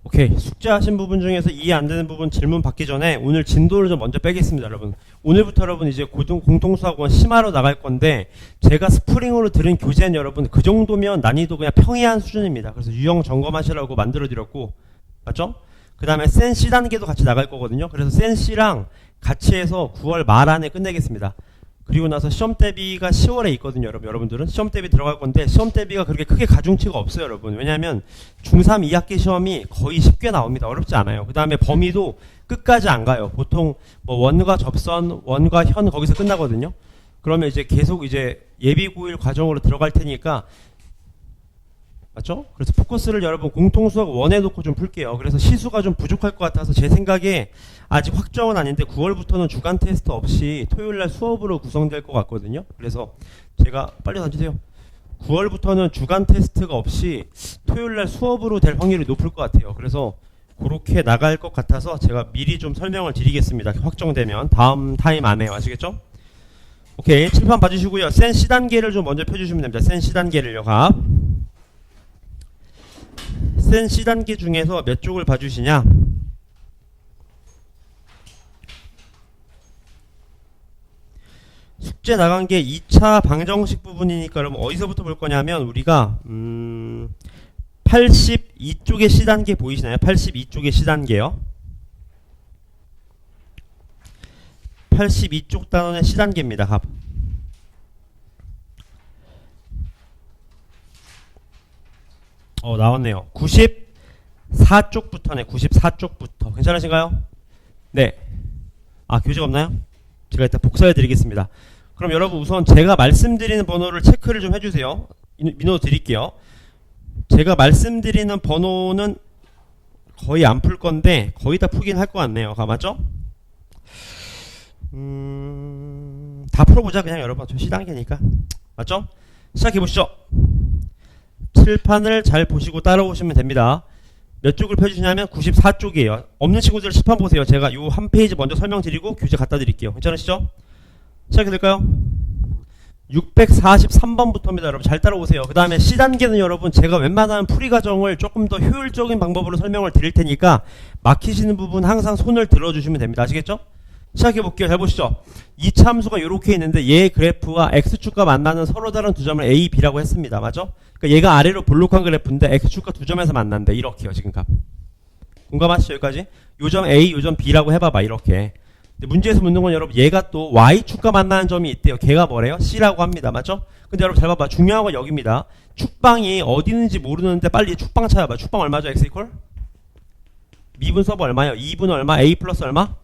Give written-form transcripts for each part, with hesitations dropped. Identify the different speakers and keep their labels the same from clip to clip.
Speaker 1: 오케이. 숙제하신 부분 중에서 이해 안 되는 부분 질문 받기 전에 오늘 진도를 좀 먼저 빼겠습니다, 여러분. 오늘부터 여러분 이제 공통수학원 심화로 나갈 건데 제가 스프링으로 들은 교재는 여러분 그 정도면 난이도 그냥 평이한 수준입니다. 그래서 유형 점검하시라고 만들어드렸고, 맞죠? 그 다음에 센 C 단계도 같이 나갈 거거든요. 그래서 센 C랑 같이 해서 9월 말 안에 끝내겠습니다. 그리고 나서 시험 대비가 10월에 있거든요, 여러분들은. 시험 대비 들어갈 건데, 시험 대비가 그렇게 크게 가중치가 없어요, 여러분. 왜냐하면 중3 2학기 시험이 거의 쉽게 나옵니다. 어렵지 않아요. 그 다음에 범위도 끝까지 안 가요. 보통 뭐 원과 접선, 원과 현 거기서 끝나거든요. 그러면 이제 계속 이제 예비 고일 과정으로 들어갈 테니까, 맞죠? 그래서 포커스를 여러분 공통수학 원에 놓고 좀 풀게요. 그래서 시수가 좀 부족할 것 같아서 제 생각에 아직 확정은 아닌데 9월부터는 주간 테스트 없이 토요일날 수업으로 구성될 것 같거든요. 그래서 제가 빨리 던지세요. 9월부터는 주간 테스트가 없이 토요일날 수업으로 될 확률이 높을 것 같아요. 그래서 그렇게 나갈 것 같아서 제가 미리 좀 설명을 드리겠습니다. 확정되면 다음 타임 안에 아시겠죠? 오케이, 칠판 봐주시고요. 센 C 단계를 좀 먼저 펴주시면 됩니다. 센 C 단계를요. 센 C 단계 중에서 몇 쪽을 봐주시냐? 숙제 나간 게 2차 방정식 부분이니까 여러분 어디서부터 볼 거냐면 우리가 82쪽의 C 단계 보이시나요? 82쪽의 C 단계요. 82쪽 단원의 C 단계입니다. 나왔네요. 94쪽부터네. 94쪽부터. 괜찮으신가요? 네. 교재가 없나요? 제가 일단 복사해 드리겠습니다. 그럼 여러분 우선 제가 말씀드리는 번호를 체크를 좀 해주세요. 민호 드릴게요. 제가 말씀드리는 번호는 거의 안 풀 건데 거의 다 풀긴 할 것 같네요. 맞죠? 다 풀어보자 그냥 여러분. 저 C단계니까. 맞죠? 시작해보시죠. 칠판을 잘 보시고 따라오시면 됩니다. 몇 쪽을 펴주시냐면 94쪽이에요. 없는 친구들 칠판 보세요. 제가 요 한 페이지 먼저 설명드리고 교재 갖다 드릴게요. 괜찮으시죠? 시작해 될까요? 643번부터입니다. 여러분 잘 따라오세요. 그 다음에 C단계는 여러분 제가 웬만한 풀이 과정을 조금 더 효율적인 방법으로 설명을 드릴 테니까 막히시는 부분 항상 손을 들어주시면 됩니다. 아시겠죠? 시작해 볼게요. 잘 보시죠. 이 참수가 이렇게 있는데 얘 그래프와 x축과 만나는 서로 다른 두 점을 a, b라고 했습니다. 맞죠? 그러니까 얘가 아래로 볼록한 그래프인데 x축과 두 점에서 만난대. 이렇게요. 지금 값. 공감하시죠? 여기까지? 요점 a, 요점 b라고 해봐봐. 이렇게. 근데 문제에서 묻는 건 여러분 얘가 또 y축과 만나는 점이 있대요. 걔가 뭐래요? c라고 합니다. 맞죠? 근데 여러분 잘 봐봐. 중요한 건 여기입니다. 축방이 어디 있는지 모르는데 빨리 축방 찾아봐. 축방 얼마죠? x 이퀄? 미분 서브 얼마요? 2분 얼마? a 플러스 얼마?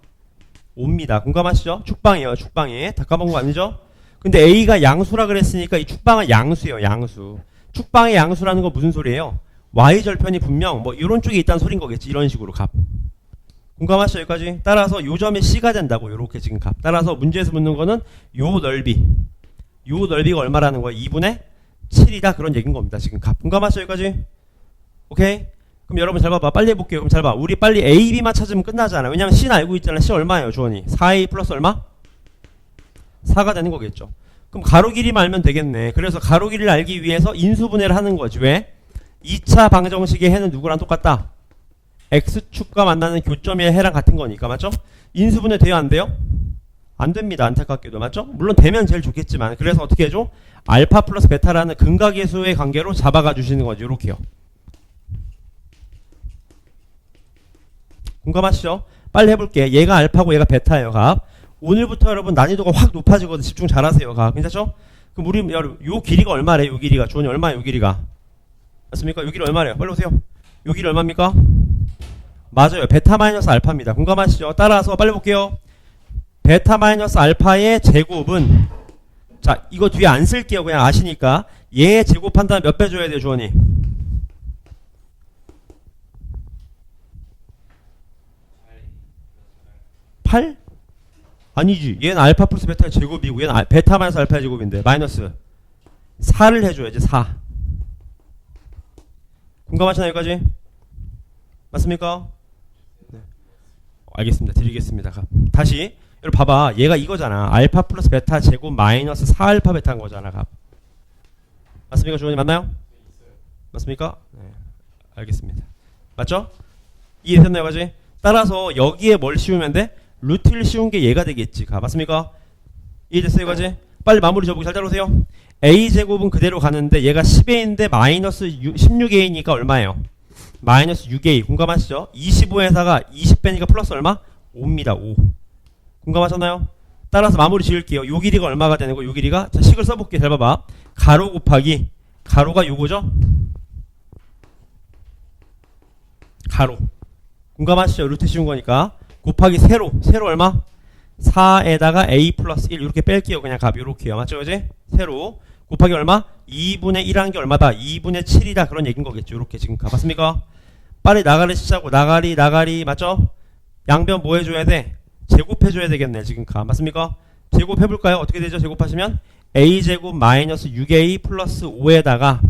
Speaker 1: 5입니다. 공감하시죠? 축방이에요. 축방이. 다 까먹은 거 아니죠? 근데 A가 양수라 그랬으니까 이 축방은 양수예요. 양수. 축방의 양수라는 건 무슨 소리예요? Y절편이 분명 뭐 이런 쪽에 있다는 소린 거겠지. 이런 식으로 값. 공감하시죠? 여기까지? 따라서 요 점이 C가 된다고. 요렇게 지금 값. 따라서 문제에서 묻는 거는 요 넓이. 요 넓이가 얼마라는 거예요? 2분의 7이다. 그런 얘기인 겁니다. 지금 값. 공감하시죠? 여기까지? 오케이? 그럼 여러분 잘 봐봐. 빨리 해볼게요. 그럼 잘 봐. 우리 빨리 A, B만 찾으면 끝나잖아. 왜냐면 C는 알고 있잖아. C 얼마예요, 주원이? 4A 플러스 얼마? 4가 되는 거겠죠. 그럼 가로 길이만 알면 되겠네. 그래서 가로 길이를 알기 위해서 인수분해를 하는 거지. 왜? 2차 방정식의 해는 누구랑 똑같다? X축과 만나는 교점의 해랑 같은 거니까. 맞죠? 인수분해 돼요, 안 돼요? 안 됩니다. 안타깝게도. 맞죠? 물론 되면 제일 좋겠지만. 그래서 어떻게 해줘? 알파 플러스 베타라는 근각계수의 관계로 잡아가 주시는 거죠. 요렇게요. 공감하시죠? 빨리 해볼게. 얘가 알파고 얘가 베타예요. 값. 오늘부터 여러분 난이도가 확 높아지거든. 집중 잘하세요. 값. 괜찮죠? 그럼 우리 여러분 요 길이가 얼마래? 요 길이가. 주원이 얼마예요? 요 길이가. 맞습니까? 요 길이 얼마래요? 빨리 오세요. 요 길이 얼마입니까? 맞아요. 베타 마이너스 알파입니다. 공감하시죠? 따라서 빨리 볼게요. 베타 마이너스 알파의 제곱은 자 이거 뒤에 안 쓸게요. 그냥 아시니까 얘 제곱한다면 몇 배 줘야 돼요? 주원이. 8? 아니지. 얘는 알파 플러스 베타의 제곱이고 얘는 베타 마이너스 알파의 제곱인데 마이너스 4를 해줘야지. 4. 공감하시나요? 여기까지? 맞습니까? 네. 알겠습니다. 드리겠습니다. 다시 여러분 봐봐. 얘가 이거잖아. 알파 플러스 베타 제곱 마이너스 4알파 베타인 거잖아. 값. 맞습니까? 주원이 맞나요? 맞습니까? 네. 알겠습니다. 맞죠? 이해됐나요, 가지? 따라서 여기에 뭘 씌우면 돼? 루트를 씌운 게 얘가 되겠지. 맞습니까? 이해됐어요, 가지? 빨리 마무리 줘보기 잘 따라오세요. a제곱은 그대로 가는데 얘가 10a인데 마이너스 16a니까 얼마예요? 마이너스 6a. 공감하시죠? 25에다가 20 빼니까 플러스 얼마? 5입니다. 5. 공감하셨나요? 따라서 마무리 지을게요. 요 길이가 얼마가 되는 거? 요 길이가, 자, 식을 써볼게요. 잘 봐봐. 가로 곱하기 가로가 요거죠? 가로. 공감하시죠? 루트 씌운 거니까. 곱하기 세로. 세로 얼마? 4에다가 a 플러스 1 이렇게 뺄게요. 그냥 값 요렇게요. 맞죠? 그지? 세로. 곱하기 얼마? 2분의 1 한 게 얼마다? 2분의 7이다. 그런 얘기인 거겠죠. 요렇게 지금 가봤습니까? 빨리 나가리 치자고. 나가리. 맞죠? 양변 뭐 해줘야 돼? 제곱해줘야 되겠네. 지금 맞습니까? 제곱해볼까요? 어떻게 되죠? 제곱하시면 a제곱 마이너스 6a 플러스 5에다가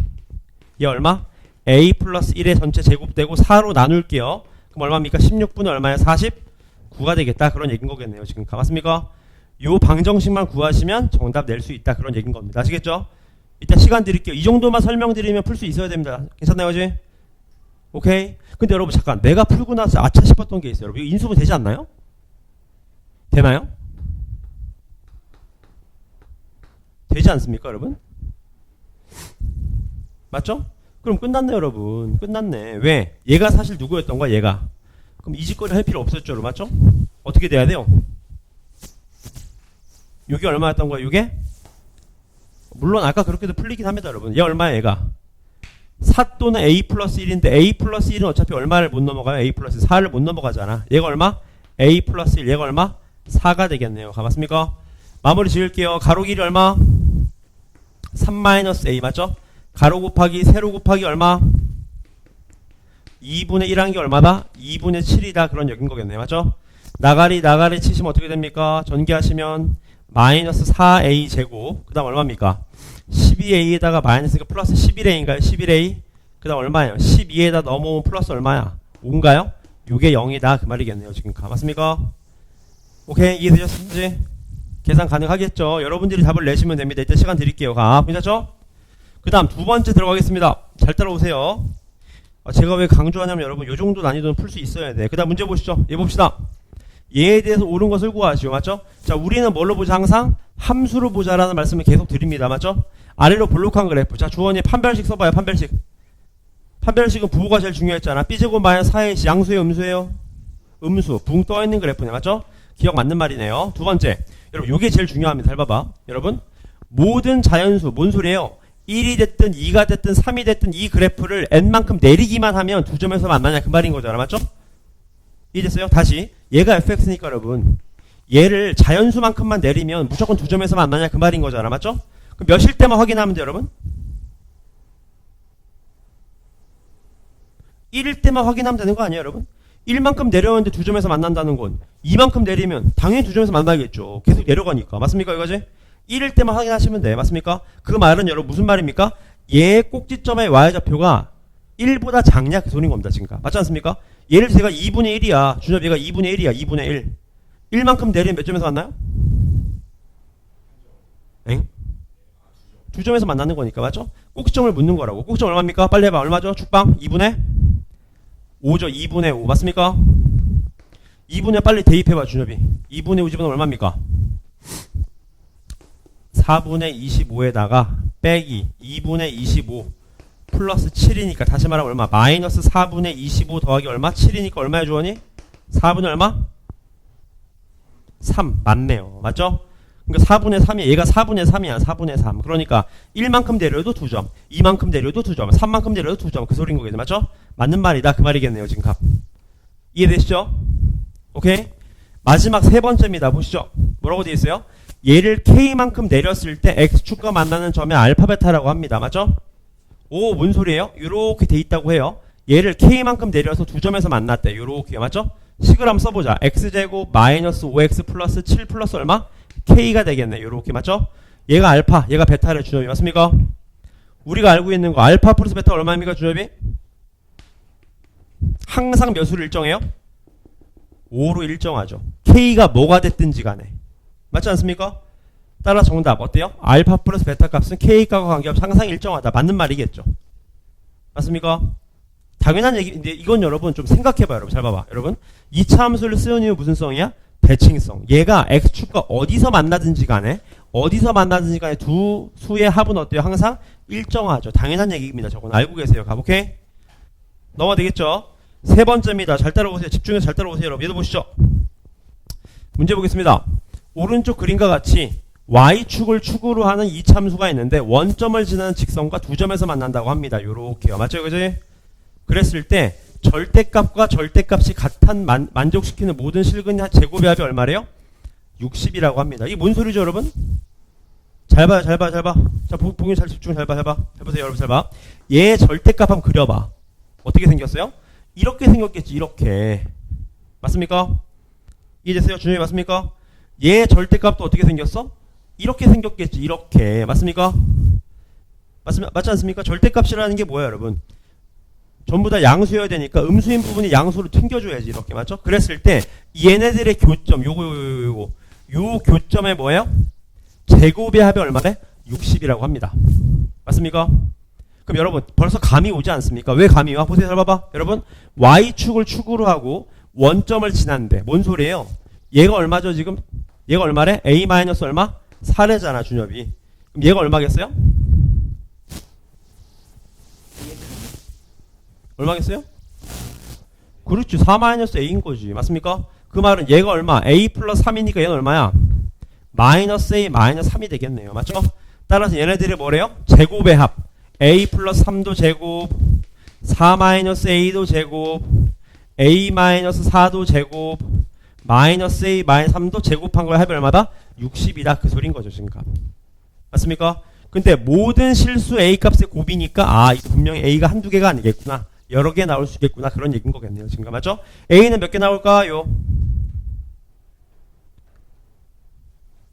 Speaker 1: 얘 얼마? a 플러스 1의 전체 제곱되고 4로 나눌게요. 그럼 얼마입니까? 16분의 얼마야? 49가 되겠다. 그런 얘기인 거겠네요. 지금 맞습니까? 요 방정식만 구하시면 정답 낼 수 있다. 그런 얘기인 겁니다. 아시겠죠? 이따 시간 드릴게요. 이 정도만 설명드리면 풀 수 있어야 됩니다. 괜찮나요? 그지? 오케이? 근데 여러분 잠깐, 내가 풀고 나서 아차 싶었던 게 있어요. 여러분 이거 인수분 되지 않나요? 되나요? 되지 않습니까, 여러분? 맞죠? 그럼 끝났네, 여러분. 끝났네. 왜? 얘가 사실 누구였던 거야, 얘가. 그럼 이 짓거리 할 필요 없었죠, 여러분. 맞죠? 어떻게 돼야 돼요? 요게 얼마였던 거야, 요게? 물론 아까 그렇게도 풀리긴 합니다, 여러분. 얘 얼마야, 얘가? 4 또는 a 플러스 1인데 a 플러스 1은 어차피 얼마를 못 넘어가요? a 플러스 4를 못 넘어가잖아. 얘가 얼마? a 플러스 1. 얘가 얼마? 4가 되겠네요. 맞습니까? 마무리 지을게요. 가로 길이 얼마? 3-a 맞죠? 가로 곱하기 세로 곱하기 얼마? 2분의 1 한 게 얼마다? 2분의 7이다. 그런 얘기인 거겠네요. 맞죠? 나가리 치시면 어떻게 됩니까? 전개하시면 마이너스 4a 제곱. 그 다음 얼마입니까? 12a에다가 마이너스가 플러스 11a인가요? 11a. 그 다음 얼마예요? 12에다 넘어오면 플러스 얼마야? 5인가요? 요게 0이다. 그 말이겠네요. 지금 맞습니까? 오케이. 이해되셨는지? 계산 가능하겠죠? 여러분들이 답을 내시면 됩니다. 이때 시간 드릴게요. 괜찮죠? 그 다음 두 번째 들어가겠습니다. 잘 따라오세요. 제가 왜 강조하냐면 여러분 요 정도 난이도는 풀 수 있어야 돼. 그 다음 문제 보시죠. 얘 봅시다. 얘에 대해서 옳은 것을 구하시오. 맞죠? 자, 우리는 뭘로 보자? 항상 함수로 보자라는 말씀을 계속 드립니다. 맞죠? 아래로 볼록한 그래프. 자, 주원이 판별식 써봐요. 판별식. 판별식은 부호가 제일 중요했잖아. B제곱 마이너스 4AC 양수예요? 음수예요? 음수. 붕 떠있는 그래프네. 맞죠? 기억 맞는 말이네요. 두 번째. 여러분 요게 제일 중요합니다. 잘 봐봐. 여러분 모든 자연수 뭔 소리예요? 1이 됐든 2가 됐든 3이 됐든 이 그래프를 n만큼 내리기만 하면 두 점에서 만나냐 그 말인 거잖아. 맞죠? 이해됐어요? 다시 얘가 fx니까 여러분 얘를 자연수만큼만 내리면 무조건 두 점에서 만나냐 그 말인 거잖아. 맞죠? 그럼 몇일 때만 확인하면 돼요, 여러분? 1일 때만 확인하면 되는 거 아니에요, 여러분? 1만큼 내려오는데 두 점에서 만난다는 건 2만큼 내리면 당연히 두 점에서 만나겠죠. 계속 내려가니까. 맞습니까, 이거지? 1일 때만 확인하시면 돼. 맞습니까? 그 말은 여러분 무슨 말입니까? 얘 꼭지점의 y좌표가 1보다 작냐 그 소리인 겁니다. 지금. 맞지 않습니까? 얘를 제가 2분의 1이야. 준엽이가 2분의 1이야. 2분의 1. 1만큼 내리면 몇 점에서 만나요? 엥? 두 점에서 만나는 거니까. 맞죠? 꼭지점을 묻는 거라고. 꼭지점 얼마입니까? 빨리 해봐. 얼마죠? 축방? 2분의 5죠. 2분의 5. 맞습니까? 2분의 빨리 대입해봐. 준엽이. 2분의 5 집은 얼마입니까? 4분의 25에다가 빼기 2분의 25 플러스 7이니까 다시 말하면 얼마? 마이너스 4분의 25 더하기 얼마? 7이니까 얼마야 주원이? 4분의 얼마? 3 맞네요. 맞죠? 그러니까 4분의 3이 얘가 4분의 3이야. 4분의 3. 그러니까 1만큼 내려도 2점, 2만큼 내려도 2점, 3만큼 내려도 2점. 그 소리인 거겠네. 맞죠? 맞는 말이다. 그 말이겠네요. 지금 값. 이해되시죠? 오케이? 마지막 세 번째입니다. 보시죠. 뭐라고 되어 있어요? 얘를 K만큼 내렸을 때 X축과 만나는 점의 알파 베타라고 합니다. 맞죠? 오, 뭔 소리예요? 요렇게 돼 있다고 해요. 얘를 K만큼 내려서 두 점에서 만났대. 요렇게. 맞죠? 식을 한번 써보자. X제곱 마이너스 5X 플러스 7 플러스 얼마? K가 되겠네. 요렇게. 맞죠? 얘가 알파, 얘가 베타를 준엽이. 맞습니까? 우리가 알고 있는 거 알파 플러스 베타 얼마입니까? 준엽이? 항상 몇 수를 일정해요? 5로 일정하죠. K가 뭐가 됐든지 간에. 맞지 않습니까? 따라 정답 어때요? 알파 플러스 베타 값은 K값과 관계없이 항상 일정하다. 맞는 말이겠죠. 맞습니까? 당연한 얘기인데 이건 여러분 좀 생각해봐요. 여러분 잘 봐봐. 여러분 이차 함수를 쓰는 이유 무슨 성이야? 대칭성. 얘가 x축과 어디서 만나든지 간에 두 수의 합은 어때요? 항상 일정하죠. 당연한 얘기입니다. 저건 알고 계세요. 오케이? 넘어가 되겠죠? 세 번째입니다. 잘 따라오세요. 집중해서 잘 따라오세요. 여러분 얘도 보시죠. 문제 보겠습니다. 오른쪽 그림과 같이 y축을 축으로 하는 이참수가 있는데 원점을 지나는 직선과 두 점에서 만난다고 합니다. 요렇게요. 맞죠? 그지? 그랬을 때 절대값과 절대값이 같은 만족시키는 모든 실근의 제곱의 합이 얼마래요? 60이라고 합니다. 이게 뭔 소리죠, 여러분? 잘 봐요, 잘 봐, 잘 봐. 자, 보기 잘 집중, 잘 봐, 잘 봐. 해보세요, 여러분, 잘 봐. 얘 절대값 한번 그려봐. 어떻게 생겼어요? 이렇게 생겼겠지, 이렇게. 맞습니까? 이해됐어요? 준영이 맞습니까? 얘 절대값도 어떻게 생겼어? 이렇게 생겼겠지, 이렇게. 맞습니까? 맞지 않습니까? 절대값이라는 게 뭐예요, 여러분? 전부 다 양수여야 되니까 음수인 부분이 양수로 튕겨줘야지, 이렇게. 맞죠? 그랬을 때 얘네들의 교점, 요 교점에 뭐예요? 제곱의 합이 얼마래? 60이라고 합니다. 맞습니까? 그럼 여러분 벌써 감이 오지 않습니까? 왜 감이 와? 보세요. 잘 봐봐. 여러분 y축을 축으로 하고 원점을 지난데 뭔 소리예요? 얘가 얼마죠 지금? 얘가 얼마래? a 마이너스 얼마? 4래잖아 준엽이. 그럼 얘가 얼마겠어요? 얼마겠어요? 그렇지. 4 마이너스 a인 거지. 맞습니까? 그 말은 얘가 얼마? a 플러스 3이니까 얘는 얼마야? 마이너스 a 마이너스 3이 되겠네요. 맞죠? 따라서 얘네들이 뭐래요? 제곱의 합. a 플러스 3도 제곱, 4 마이너스 a도 제곱, a 마이너스 4도 제곱, 마이너스 a 마이너스 3도 제곱한 거의 합이 얼마다? 60이다. 그 소린 거죠, 지금. 맞습니까? 근데 모든 실수 a 값의 곱이니까 이거 분명히 a가 한두 개가 아니겠구나. 여러 개 나올 수 있겠구나. 그런 얘기인 거겠네요, 지금. 맞죠? a는 몇 개 나올까요?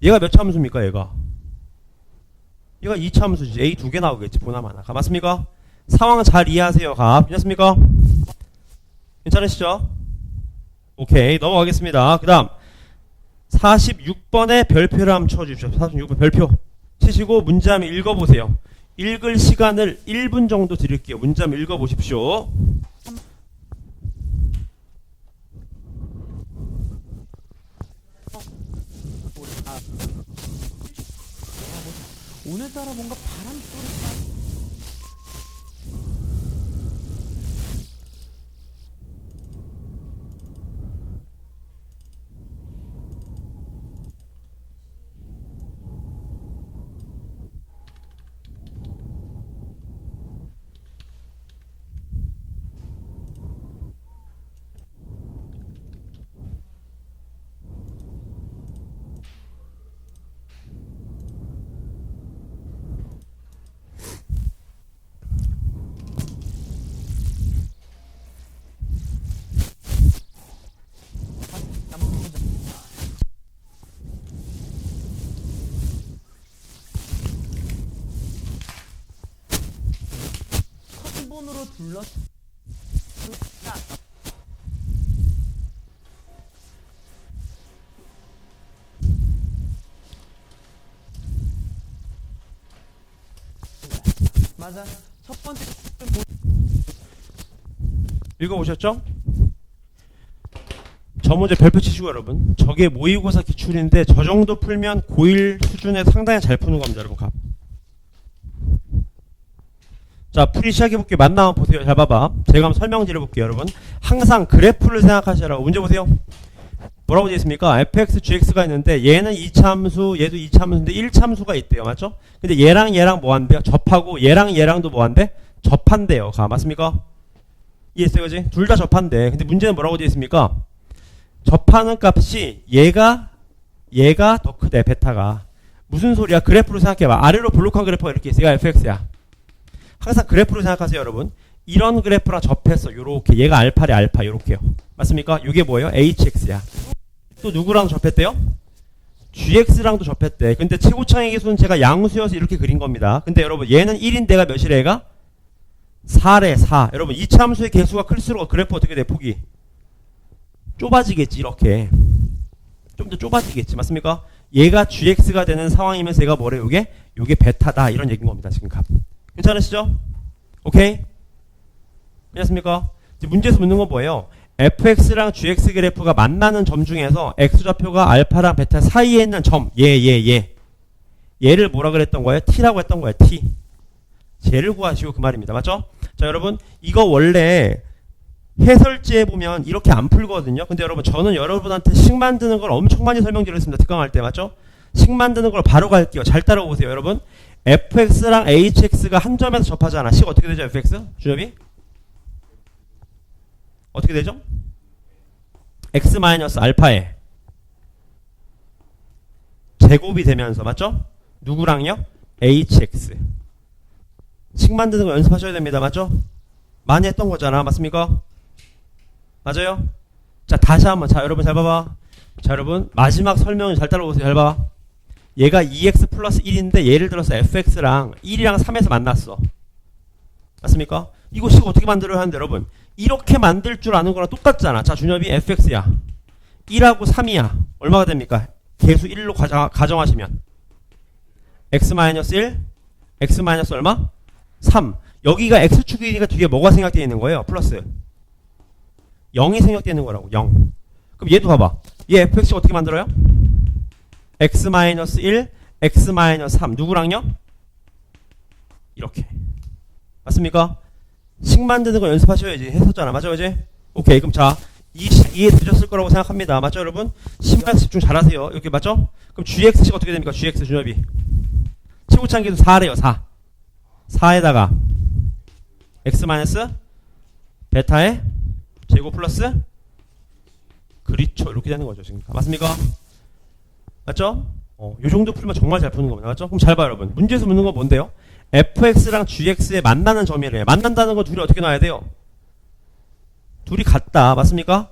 Speaker 1: 얘가 몇 차 함수입니까, 얘가 2차 함수지. a 두 개 나오겠지, 보나마나. 맞습니까? 상황 잘 이해하세요, 괜찮습니까? 괜찮으시죠? 오케이, 넘어가겠습니다. 그 다음 46번에 별표를 한번 쳐주십시오. 46번 별표 치시고 문제 한번 읽어보세요. 읽을 시간을 1분 정도 드릴게요. 문제 한번 읽어보십시오.
Speaker 2: 오늘따라 뭔가 바람 소리가 손으로 둘러 맞아. 첫 번째
Speaker 1: 읽어보셨죠? 저 문제 별표 치시고 여러분. 저게 모의고사 기출인데 저 정도 풀면 고1 수준에 상당히 잘 푸는 겁니다, 여러분. 자, 풀이 시작해볼게요. 만나면 보세요. 잘 봐봐. 제가 한번 설명드려볼게요, 여러분. 항상 그래프를 생각하시라고. 문제 보세요. 뭐라고 되어 있습니까? fx, gx가 있는데 얘는 2차함수, 얘도 2차함수인데 1차함수가 있대요. 맞죠? 근데 얘랑 뭐 한대요? 접하고 얘랑도 뭐 한대? 접한대요. 맞습니까? 이해했어요, 그지? 둘 다 접한대. 근데 문제는 뭐라고 되어 있습니까? 접하는 값이 얘가 더 크대, 베타가. 무슨 소리야? 그래프로 생각해봐. 아래로 블록한 그래프가 이렇게 있어요. 얘가 fx야. 항상 그래프로 생각하세요, 여러분. 이런 그래프랑 접했어. 요렇게. 얘가 알파래, 알파. 요렇게요. 맞습니까? 이게 뭐예요? hx야. 또 누구랑 접했대요? gx랑도 접했대. 근데 최고창의 계수는 제가 양수여서 이렇게 그린 겁니다. 근데 여러분, 얘는 1인데가 몇이래, 얘가? 4래, 4. 여러분, 이차함수의 개수가 클수록 그래프 어떻게 돼, 폭이? 좁아지겠지, 이렇게. 좀 더 좁아지겠지. 맞습니까? 얘가 gx가 되는 상황이면서 얘가 뭐래, 요게 베타다. 이런 얘기인 겁니다, 지금 값. 괜찮으시죠? 오케이? 괜찮습니까? 이제 문제에서 묻는 건 뭐예요? fx랑 gx 그래프가 만나는 점 중에서 x좌표가 알파랑 베타 사이에 있는 점 얘를 뭐라 그랬던 거예요? t라고 했던 거예요. t. 쟤를 구하시오 그 말입니다. 맞죠? 자 여러분 이거 원래 해설지에 보면 이렇게 안 풀거든요. 근데 여러분 저는 여러분한테 식 만드는 걸 엄청 많이 설명드렸습니다. 특강할 때 맞죠? 식 만드는 걸 바로 갈게요. 잘 따라오세요 여러분. fx랑 hx가 한 점에서 접하잖아. 식 어떻게 되죠? fx? 주엽이? 어떻게 되죠? x 마이너스 알파에 제곱이 되면서 맞죠? 누구랑요? hx. 식 만드는 거 연습하셔야 됩니다. 맞죠? 많이 했던 거잖아. 맞습니까? 맞아요? 자 다시 한번 자 여러분 잘 봐봐. 자 여러분 마지막 설명을 잘 따라오세요. 잘 봐봐. 얘가 2x 플러스 1인데 예를 들어서 fx랑 1이랑 3에서 만났어. 맞습니까? 이거 식 어떻게 만들어야 하는데 여러분 이렇게 만들 줄 아는 거랑 똑같잖아. 자 준엽이 fx야 1하고 3이야. 얼마가 됩니까? 계수 1로 가정하시면 x-1 x- 얼마? 3. 여기가 x축이니까 뒤에 뭐가 생략되어 있는 거예요? 플러스 0이 생략되어 있는 거라고. 0. 그럼 얘도 봐봐. 얘 fx가 어떻게 만들어요? x-1 x-3 누구랑요? 이렇게. 맞습니까? 식 만드는 거 연습하셔야지. 했었잖아. 맞죠? 이제? 오케이. 그럼 자, 이 식 이해되셨을 거라고 생각합니다. 맞죠, 여러분? 식만 집중 잘하세요. 이렇게 맞죠? 그럼 gx식 어떻게 됩니까? gx 준엽이. 치구창기도 4래요. 4. 4에다가 x 마이너스 베타의 제곱 플러스 그렇죠. 이렇게 되는 거죠. 지금. 맞습니까? 맞죠? 요 정도 풀면 정말 잘 푸는 겁니다. 맞죠? 그럼 잘 봐요, 여러분. 문제에서 묻는 건 뭔데요? fx랑 gx의 만나는 점이래요. 만난다는 건 둘이 어떻게 놔야 돼요? 둘이 같다. 맞습니까?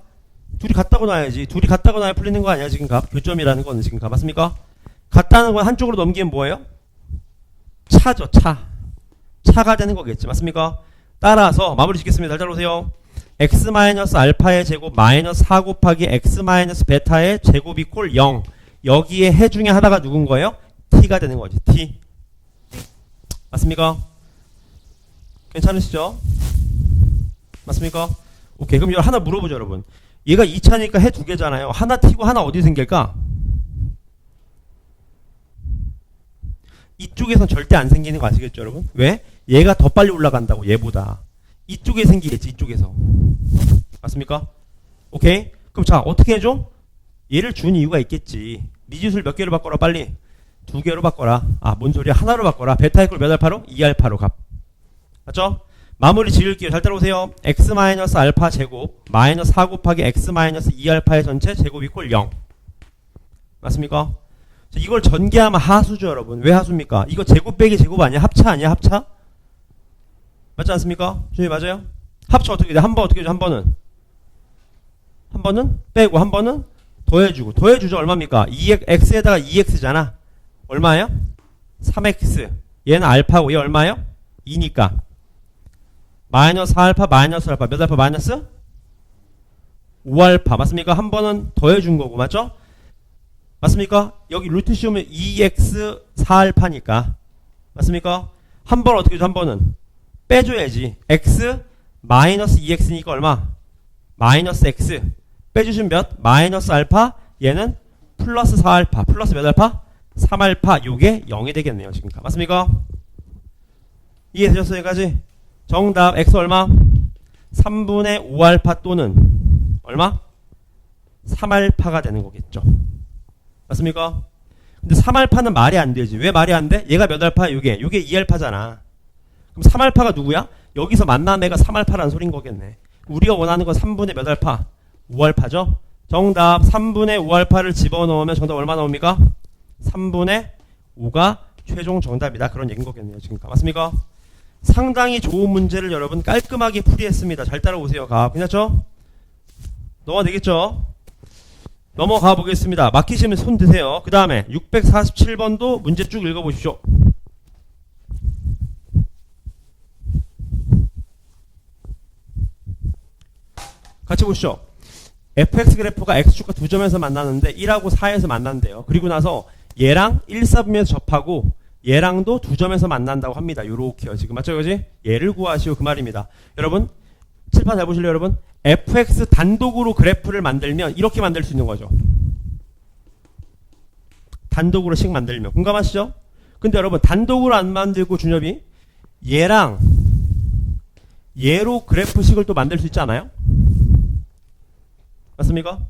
Speaker 1: 둘이 같다고 놔야지. 둘이 같다고 놔야 풀리는 거 아니야, 지금 값. 교점이라는 거는 지금 값. 맞습니까? 같다는 건 한쪽으로 넘기면 뭐예요? 차죠, 차. 차가 되는 거겠지. 맞습니까? 따라서 마무리 짓겠습니다. 잘 따라오세요. x-알파의 제곱 마이너스 4 곱하기 x-베타의 제곱 이꼴 0. 여기에 해 중에 하나가 누군 거예요? t가 되는 거지. t. 맞습니까? 괜찮으시죠? 맞습니까? 오케이. 그럼 이거 하나 물어보죠, 여러분. 얘가 2차니까 해 두 개잖아요. 하나 t고 하나 어디 생길까? 이쪽에선 절대 안 생기는 거 아시겠죠, 여러분? 왜? 얘가 더 빨리 올라간다고, 얘보다. 이쪽에 생기겠지, 이쪽에서. 맞습니까? 오케이? 그럼 자, 어떻게 해줘? 얘를 준 이유가 있겠지. 미지수를 몇 개로 바꿔라, 빨리. 2개로 바꿔라. 아, 뭔 소리야? 하나로 바꿔라. 베타 이꼴 몇 알파로? 2알파로 값. 맞죠? 마무리 지을게요. 잘 따라오세요. x-알파 제곱 마이너스 4 곱하기 x-2알파의 전체 제곱 이꼴 0. 맞습니까? 이걸 전개하면 하수죠, 여러분. 왜 하수입니까? 이거 제곱 빼기 제곱 아니야? 합차 아니야? 합차? 맞지 않습니까? 주님 맞아요? 합차 어떻게 돼? 한 번 어떻게 돼? 한 번은 빼고 한 번은 더해주고. 더해주죠. 얼마입니까? 2x, x에다가 2x잖아. 얼마예요? 3x. 얘는 알파고 얘 얼마예요? 2니까. 마이너스 4알파 마이너스 알파. 몇 알파 마이너스? 5알파. 맞습니까? 한 번은 더해준 거고. 맞죠? 맞습니까? 여기 루트 씌우면 2x 4알파니까. 맞습니까? 한 번 어떻게 줘? 한 번은 빼줘야지. x 마이너스 2x니까 얼마? 마이너스 x. 빼주시면 몇? 마이너스 알파. 얘는 플러스 4알파. 플러스 몇 알파? 3알파. 요게 0이 되겠네요. 지금. 맞습니까? 이해되셨어요? 여기까지? 정답 x 얼마? 3분의 5알파 또는 얼마? 3알파가 되는 거겠죠. 맞습니까? 근데 3알파는 말이 안 되지. 왜 말이 안 돼? 얘가 몇 알파? 요게 2알파잖아. 그럼 3알파가 누구야? 여기서 만난 애가 3알파라는 소린 거겠네. 우리가 원하는 건 3분의 몇 알파? 5알파죠? 정답 3분의 5알파를 집어넣으면 정답 얼마 나옵니까? 3분의 5가 최종 정답이다. 그런 얘기인 거겠네요. 지금 맞습니까? 상당히 좋은 문제를 여러분 깔끔하게 풀이했습니다. 잘 따라오세요. 괜찮죠? 넘어가 되겠죠? 넘어가 보겠습니다. 막히시면 손 드세요. 그 다음에 647번도 문제 쭉 읽어보십시오. 같이 보시죠. fx 그래프가 x축과 두 점에서 만나는데 1하고 4에서 만난대요. 그리고 나서 얘랑 1, 4분면에서 접하고 얘랑도 두 점에서 만난다고 합니다. 요렇게요. 지금 맞죠? 그지? 얘를 구하시오. 그 말입니다. 여러분 칠판 잘 보실래요 여러분? fx 단독으로 그래프를 만들면 이렇게 만들 수 있는 거죠. 단독으로 식 만들면. 공감하시죠? 근데 여러분 단독으로 안 만들고 준엽이 얘랑 얘로 그래프식을 또 만들 수 있지 않아요? 맞습니까?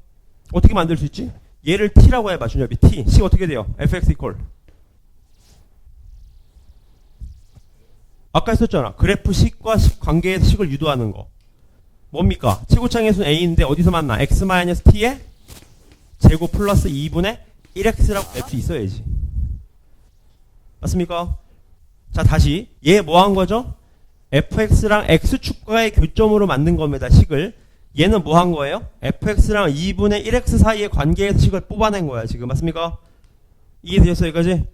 Speaker 1: 어떻게 만들 수 있지? 얘를 t라고 해봐 준엽이. t 식 어떻게 돼요? fx 이퀄 아까 했었잖아. 그래프식과 관계의 식을 유도하는 거 뭡니까? 치고창의 순 a인데 어디서 만나? x-t의 제곱 플러스 2분의 1x라고 낼 수 있어야지. 맞습니까? 자 다시 얘 뭐 한 거죠? fx랑 x축과의 교점으로 만든 겁니다. 식을. 얘는 뭐 한 거예요? fx랑 2분의 1x 사이의 관계에서 식을 뽑아낸 거야 지금. 맞습니까? 이해되셨어요 여기까지?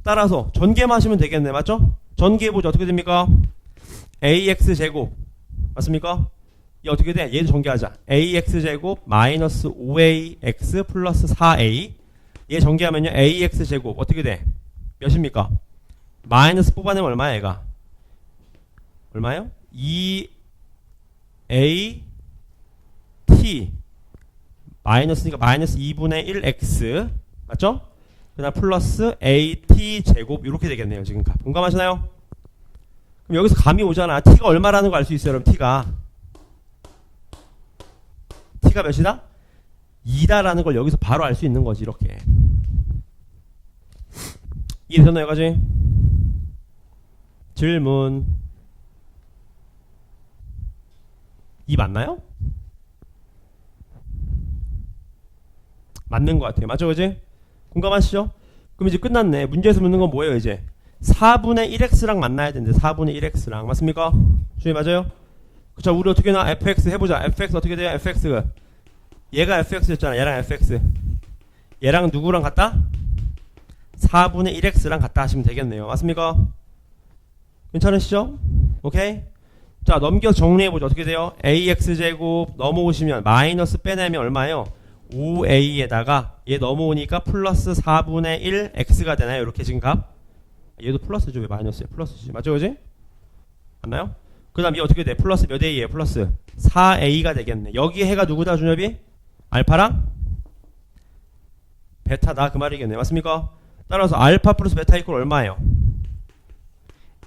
Speaker 1: 따라서 전개만 하시면 되겠네. 맞죠? 전개해보죠. 어떻게 됩니까? ax제곱 맞습니까? 얘 어떻게 돼? 얘도 전개하자. ax제곱 마이너스 5ax 플러스 4a. 얘 전개하면요 ax제곱 어떻게 돼? 몇입니까? 마이너스 뽑아내면 얼마야 얘가? 얼마요? 2a t 마이너스니까 마이너스 2분의 1x 맞죠? 그 다음 플러스 at 제곱 이렇게 되겠네요 지금 값. 공감하시나요? 그럼 여기서 감이 오잖아. t가 얼마라는 거 알 수 있어요 여러분. t가 몇이다? 2다라는 걸 여기서 바로 알 수 있는 거지 이렇게. 이해되셨나요 여기까지? 질문. 이 맞나요? 맞는 것 같아요. 맞죠 그지? 공감하시죠? 그럼 이제 끝났네. 문제에서 묻는 건 뭐예요 이제? 4분의 1x랑 만나야 되는데 4분의 1x랑 맞습니까? 주의 맞아요? 그쵸 우리 어떻게 나 fx 해보자. fx 어떻게 돼요? fx가 얘가 fx였잖아. 얘랑 fx 얘랑 누구랑 같다? 4분의 1x랑 같다 하시면 되겠네요. 맞습니까? 괜찮으시죠? 오케이? 자 넘겨서 정리해보죠. 어떻게 돼요? ax제곱 넘어오시면 마이너스 빼내면 얼마예요? 5a에다가 얘 넘어오니까 플러스 4분의 1 x가 되나요? 이렇게 지금 값. 얘도 플러스죠. 왜 마이너스야? 플러스지. 맞죠 그지? 맞나요? 그 다음 얘 어떻게 돼? 플러스 몇 a예요? 플러스 4a가 되겠네. 여기 해가 누구다 준엽이? 알파랑 베타다 그 말이겠네. 맞습니까? 따라서 알파 플러스 베타 이퀄 얼마예요?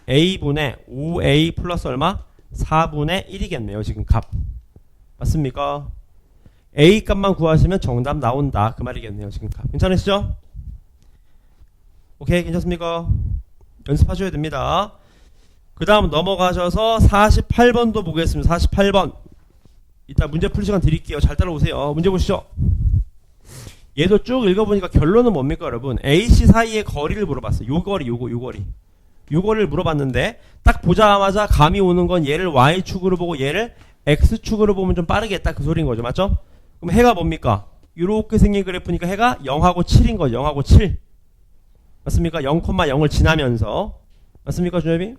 Speaker 1: a분의 5a 플러스 얼마? 4분의 1이겠네요 지금 값. 맞습니까? a 값만 구하시면 정답 나온다 그 말이겠네요 지금 값. 괜찮으시죠? 오케이 괜찮습니까? 연습하셔야 됩니다. 그 다음 넘어가셔서 48번도 보겠습니다. 48번 이따 문제 풀 시간 드릴게요. 잘 따라오세요. 문제 보시죠. 얘도 쭉 읽어보니까 결론은 뭡니까 여러분? AC 사이의 거리를 물어봤어요. 요 거리 요 거리를 물어봤는데 딱 보자마자 감이 오는 건 얘를 y축으로 보고 얘를 x축으로 보면 좀 빠르겠다 그 소리인 거죠. 맞죠? 그럼 해가 뭡니까? 이렇게 생긴 그래프니까 해가 0하고 7인 거죠. 0하고 7 맞습니까? 0,0을 지나면서 맞습니까 준엽이?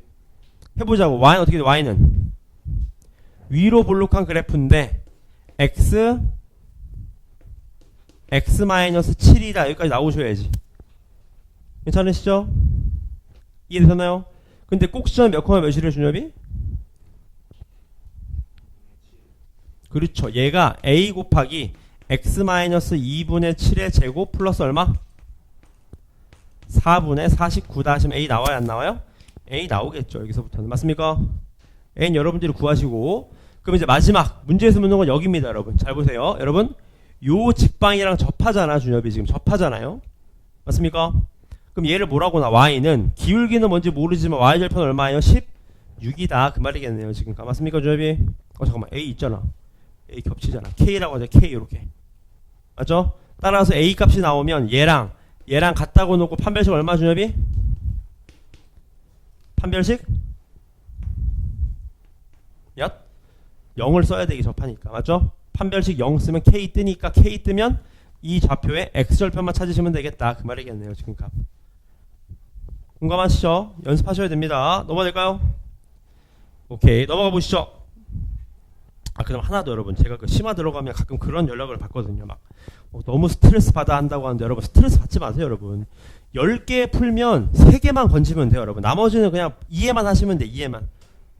Speaker 1: 해보자고. y는 어떻게 돼? y는 위로 볼록한 그래프인데 x-7이다 여기까지 나오셔야지. 괜찮으시죠? 이해되셨나요? 근데 꼭 시점 몇 콤마 몇이래요 준엽이? 그렇죠. 얘가 a 곱하기 x-2분의 7의 제곱 플러스 얼마? 4분의 49다 하시면 a 나와요 안 나와요? a 나오겠죠 여기서부터는. 맞습니까? a는 여러분들이 구하시고 그럼 이제 마지막 문제에서 묻는 건 여기입니다 여러분. 잘 보세요 여러분. 요 직방이랑 접하잖아 준엽이 지금 접하잖아요. 맞습니까? 그럼 얘를 뭐라고 나? y는 기울기는 뭔지 모르지만 y절편 얼마예요? 16이다 그 말이겠네요 지금. 맞습니까 준엽이? 잠깐만 a 있잖아. a 겹치잖아. k라고 하자. k 이렇게 맞죠? 따라서 a 값이 나오면 얘랑 같다고 놓고 판별식 얼마 준엽이? 판별식? 얏 0을 써야 되기 접하니까 맞죠? 판별식 0 쓰면 k 뜨니까 k 뜨면 이 좌표의 x절편만 찾으시면 되겠다 그 말이겠네요 지금 값. 공감하시죠? 연습하셔야 됩니다. 넘어가 될까요? 오케이 넘어가 보시죠. 그럼 하나 더 여러분. 제가 그 심화 들어가면 가끔 그런 연락을 받거든요. 막 너무 스트레스 받아 한다고 하는데 여러분 스트레스 받지 마세요 여러분. 10개 풀면 3개만 건지면 돼요 여러분. 나머지는 그냥 이해만 하시면 돼. 이해만.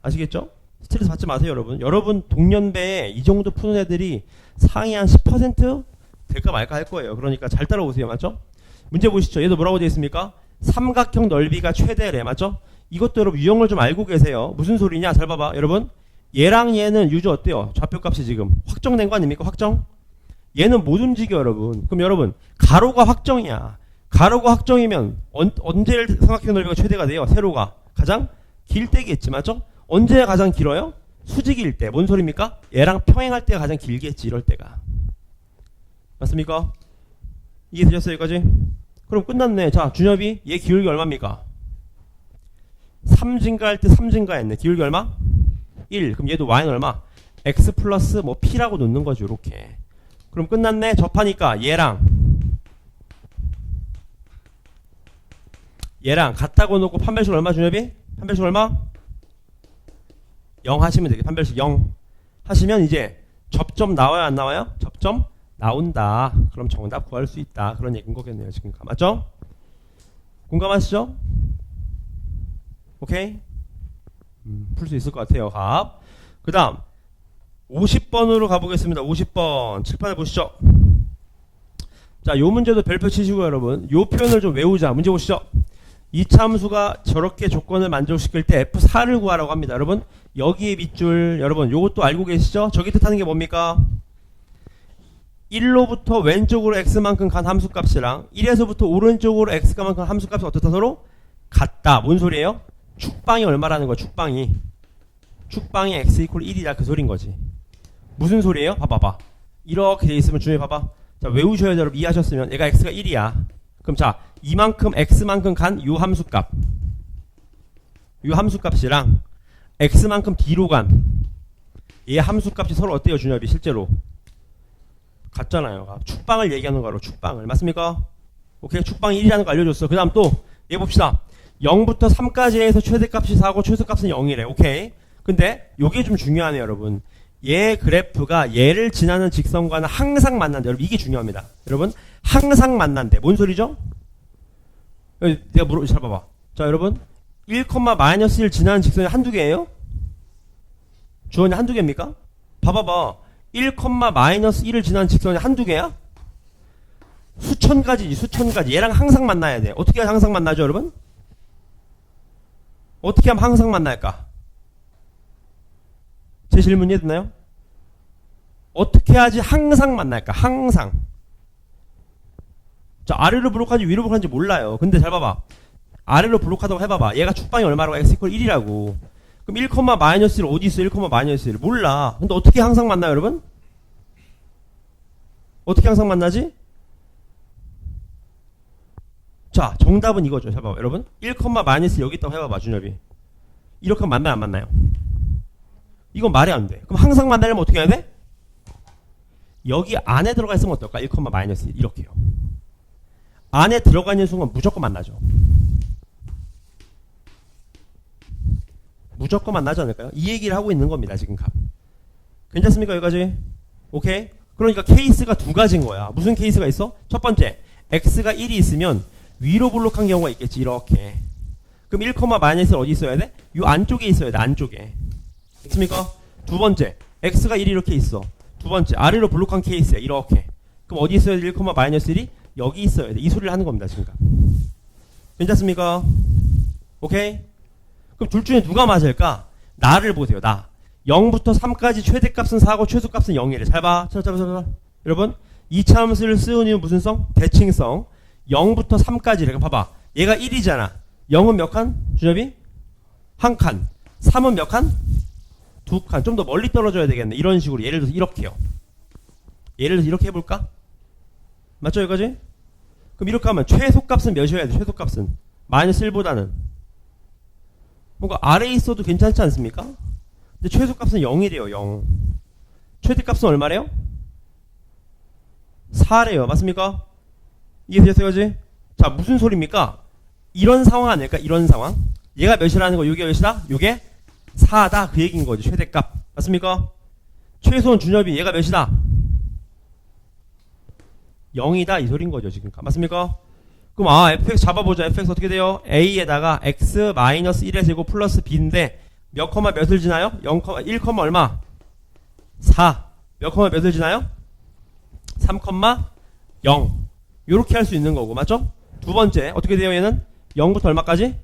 Speaker 1: 아시겠죠? 스트레스 받지 마세요, 여러분. 여러분 동년배에 이 정도 푸는 애들이 상위 한 10% 될까 말까 할 거예요. 그러니까 잘 따라오세요. 맞죠? 문제 보시죠. 얘도 뭐라고 되어 있습니까? 삼각형 넓이가 최대래. 맞죠? 이것도 여러분 유형을 좀 알고 계세요. 무슨 소리냐? 잘 봐봐. 여러분. 얘랑 얘는 유저 어때요? 좌표값이 지금 확정된 거 아닙니까? 확정? 얘는 못 움직여, 여러분. 그럼 여러분, 가로가 확정이야. 가로가 확정이면 언제 삼각형 넓이가 최대가 돼요? 세로가 가장 길 때겠지. 맞죠? 언제 가장 길어요? 수직일 때. 뭔 소리입니까? 얘랑 평행할 때가 가장 길겠지. 이럴 때가. 맞습니까? 이해되셨어요? 여기까지? 그럼 끝났네. 자, 준엽이 얘 기울기 얼마입니까? 3 증가할 때 3 증가했네. 기울기 얼마? 1. 그럼 얘도 y는 얼마? x 플러스 뭐 p라고 놓는 거죠. 이렇게. 그럼 끝났네. 접하니까 얘랑 같다고 놓고 판별식 얼마 준엽이? 판별식 얼마? 0 하시면 되겠다. 판별식 0 하시면 이제 접점 나와요? 안 나와요? 접점 나온다. 그럼 정답 구할 수 있다. 그런 얘기인 거겠네요. 지금 맞죠? 공감하시죠? 오케이? 풀 수 있을 것 같아요. 갑. 그 다음 50번으로 가보겠습니다. 50번 칠판에 보시죠. 자, 요 문제도 별표 치시고요. 여러분 요 표현을 좀 외우자. 문제 보시죠. 이차함수가 저렇게 조건을 만족시킬 때 F4를 구하라고 합니다. 여러분 여기에 밑줄 여러분 요것도 알고 계시죠? 저기 뜻하는 게 뭡니까? 1로부터 왼쪽으로 x만큼 간 함수값이랑 1에서부터 오른쪽으로 x만큼 함수값이 어떻다? 서로 같다. 뭔 소리예요? 축방이 얼마라는 거야? 축방이 x 이퀄 1이다. 그 소린 거지. 무슨 소리예요? 봐봐봐. 이렇게 돼 있으면 중요해 봐봐. 자, 외우셔야 돼요. 여러분 이해하셨으면 얘가 x가 1이야. 그럼 자, 이만큼 x만큼 간 요 함수값 요 함수값이랑 x만큼 뒤로 간 얘 함수값이 서로 어때요? 준엽이 실제로 같잖아요. 축방을 얘기하는 거로 축방을. 맞습니까? 오케이. 축방이 1이라는 거 알려줬어. 그 다음 또 얘 봅시다. 0부터 3까지 해서 최대값이 4고 최소값은 0이래. 오케이. 근데 요게 좀 중요하네요. 여러분 얘 그래프가 얘를 지나는 직선과는 항상 만난다. 여러분 이게 중요합니다. 여러분 항상 만난대. 뭔 소리죠? 내가 잘 봐봐. 자, 여러분 1,-1 지나는 직선이 한두 개예요? 주어는 한두 개입니까? 봐봐봐. 1,-1을 지나는 직선이 한두 개야? 수천 가지지. 수천 가지. 얘랑 항상 만나야 돼. 어떻게 하면 항상 만나죠, 여러분? 어떻게 하면 항상 만날까? 제 질문 이해됐나요? 어떻게 하지 항상 만날까? 항상. 자, 아래로 블록하는지 위로 블록하는지 몰라요. 근데 잘 봐봐. 아래로 블록하다고 해봐봐. 얘가 축방이 얼마라고? x 이퀄 1이라고. 그럼 1,-1 어디 있어? 1,-1 몰라. 근데 어떻게 항상 만나요, 여러분? 어떻게 항상 만나지? 자, 정답은 이거죠. 잘 봐봐, 여러분. 1,-1 여기 있다고 해봐봐, 준엽이. 이렇게 하면 만나요, 안 만나요? 이건 말이 안 돼. 그럼 항상 만나려면 어떻게 해야 돼? 여기 안에 들어가 있으면 어떨까? 1,-1 이렇게요. 안에 들어가 있는 순간 무조건 만나죠. 무조건 만나지 않을까요? 이 얘기를 하고 있는 겁니다. 지금 값. 괜찮습니까? 여기까지? 오케이? 그러니까 케이스가 두 가지인 거야. 무슨 케이스가 있어? 첫 번째, x가 1이 있으면 위로 블록한 경우가 있겠지. 이렇게. 그럼 1,-1은 어디 있어야 돼? 이 안쪽에 있어야 돼. 안쪽에. 됐습니까? 두 번째, x가 1이 이렇게 있어. 두 번째, 아래로 블록한 케이스야. 이렇게. 그럼 어디 있어야 돼? 1,-1이? 여기 있어야 돼. 이 소리를 하는 겁니다. 지금. 괜찮습니까? 오케이? 그럼 둘 중에 누가 맞을까? 나를 보세요. 나. 0부터 3까지 최대값은 4고 최소값은 0이래. 잘 봐. 자. 여러분, 이차 함수를 쓰는 이유는 무슨 성? 대칭성. 0부터 3까지래. 봐봐. 얘가 1이잖아. 0은 몇 칸? 준엽이? 한 칸. 3은 몇 칸? 두 칸. 좀 더 멀리 떨어져야 되겠네. 이런 식으로. 예를 들어서 이렇게요. 예를 들어서 이렇게 해볼까? 맞죠? 여기까지? 그럼 이렇게 하면 최소값은 몇이어야 돼? 최소값은. -1보다는. 뭔가 아래에 있어도 괜찮지 않습니까? 근데 최소값은 0이래요. 0. 최대값은 얼마래요? 4래요. 맞습니까? 이해되셨어요? 그지? 자, 무슨 소리입니까? 이런 상황 아닐까? 이런 상황. 얘가 몇이라는 거, 요게 몇이다? 요게 4다. 그 얘기인 거지. 최대값. 맞습니까? 최소는 준엽이 얘가 몇이다? 0이다. 이 소린 거죠. 지금. 맞습니까? 그럼 fx 잡아보자. fx 어떻게 돼요? a에다가 x-1의 제곱 플러스 b인데 몇 컴마 몇을 지나요? 0, 1, 얼마? 4. 몇 컴마 몇을 지나요? 3, 0. 요렇게 할 수 있는 거고, 맞죠? 두 번째, 어떻게 돼요, 얘는? 0부터 얼마까지?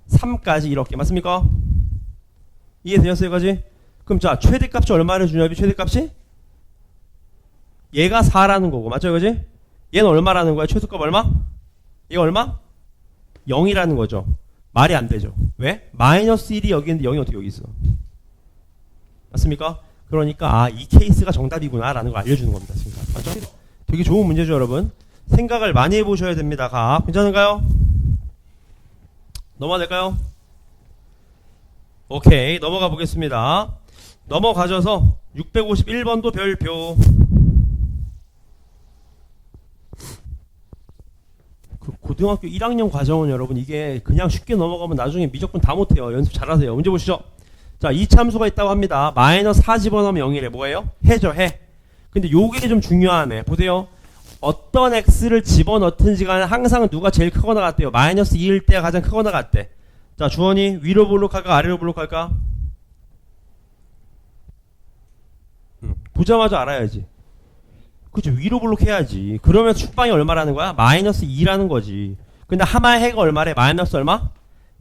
Speaker 1: 3까지 이렇게, 맞습니까? 이해되셨어요, 여기까지? 그럼 자, 최대값이 얼마를 주냐면, 최대값이? 얘가 4라는 거고, 맞죠, 여기까지? 얘는 얼마라는 거야? 최소값 얼마? 얘가 얼마? 0이라는 거죠. 말이 안 되죠. 왜? 마이너스 1이 여기 있는데 0이 어떻게 여기 있어? 맞습니까? 그러니까 이 케이스가 정답이구나 라는 걸 알려주는 겁니다. 지금. 맞죠? 되게 좋은 문제죠, 여러분. 생각을 많이 해보셔야 됩니다. 가. 괜찮은가요? 넘어가 될까요? 오케이, 넘어가 보겠습니다. 넘어가셔서 651번도 별표. 그 고등학교 1학년 과정은 여러분 이게 그냥 쉽게 넘어가면 나중에 미적분 다 못해요. 연습 잘하세요. 문제 보시죠. 자, 이 참수가 있다고 합니다. 마이너스 4 집어넣으면 0이래. 뭐예요? 해죠, 해. 근데 요게 좀 중요하네. 보세요. 어떤 x를 집어넣든지 간에 항상 누가 제일 크거나 같대요. 마이너스 2일 때가 가장 크거나 같대. 자, 주원이 위로 볼록할까 아래로 볼록할까? 보자마자 알아야지. 그치, 위로 볼록해야지. 그러면 축방이 얼마라는 거야? 마이너스 2라는 거지. 근데 하마의 해가 얼마래? 마이너스 얼마?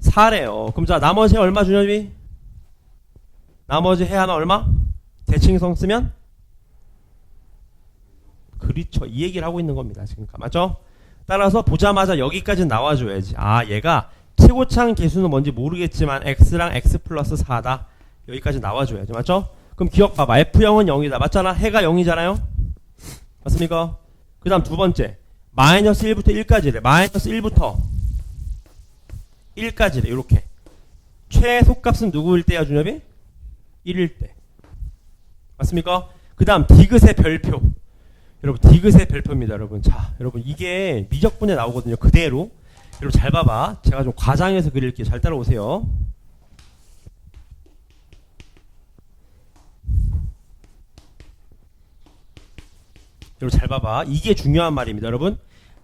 Speaker 1: 4래요. 그럼 자, 나머지 해 얼마 주냐비? 나머지 해 하나 얼마? 대칭성 쓰면? 그렇죠. 이 얘기를 하고 있는 겁니다. 지금. 맞죠? 따라서 보자마자 여기까지 나와줘야지. 얘가 최고창 개수는 뭔지 모르겠지만 x랑 x 플러스 4다. 여기까지 나와줘야지. 맞죠? 그럼 기억 봐봐. F형은 0이다. 맞잖아? 해가 0이잖아요? 맞습니까? 그 다음 두 번째. 마이너스 1부터 1까지래. 마이너스 1부터 1까지래. 요렇게. 최소값은 누구일 때야, 준엽이? 1일 때. 맞습니까? 그 다음 디귿의 별표. 여러분, 디귿의 별표입니다, 여러분. 자, 여러분, 이게 미적분에 나오거든요. 그대로. 여러분, 잘 봐봐. 제가 좀 과장해서 그릴게요. 잘 따라오세요. 여러분, 잘 봐봐. 이게 중요한 말입니다, 여러분.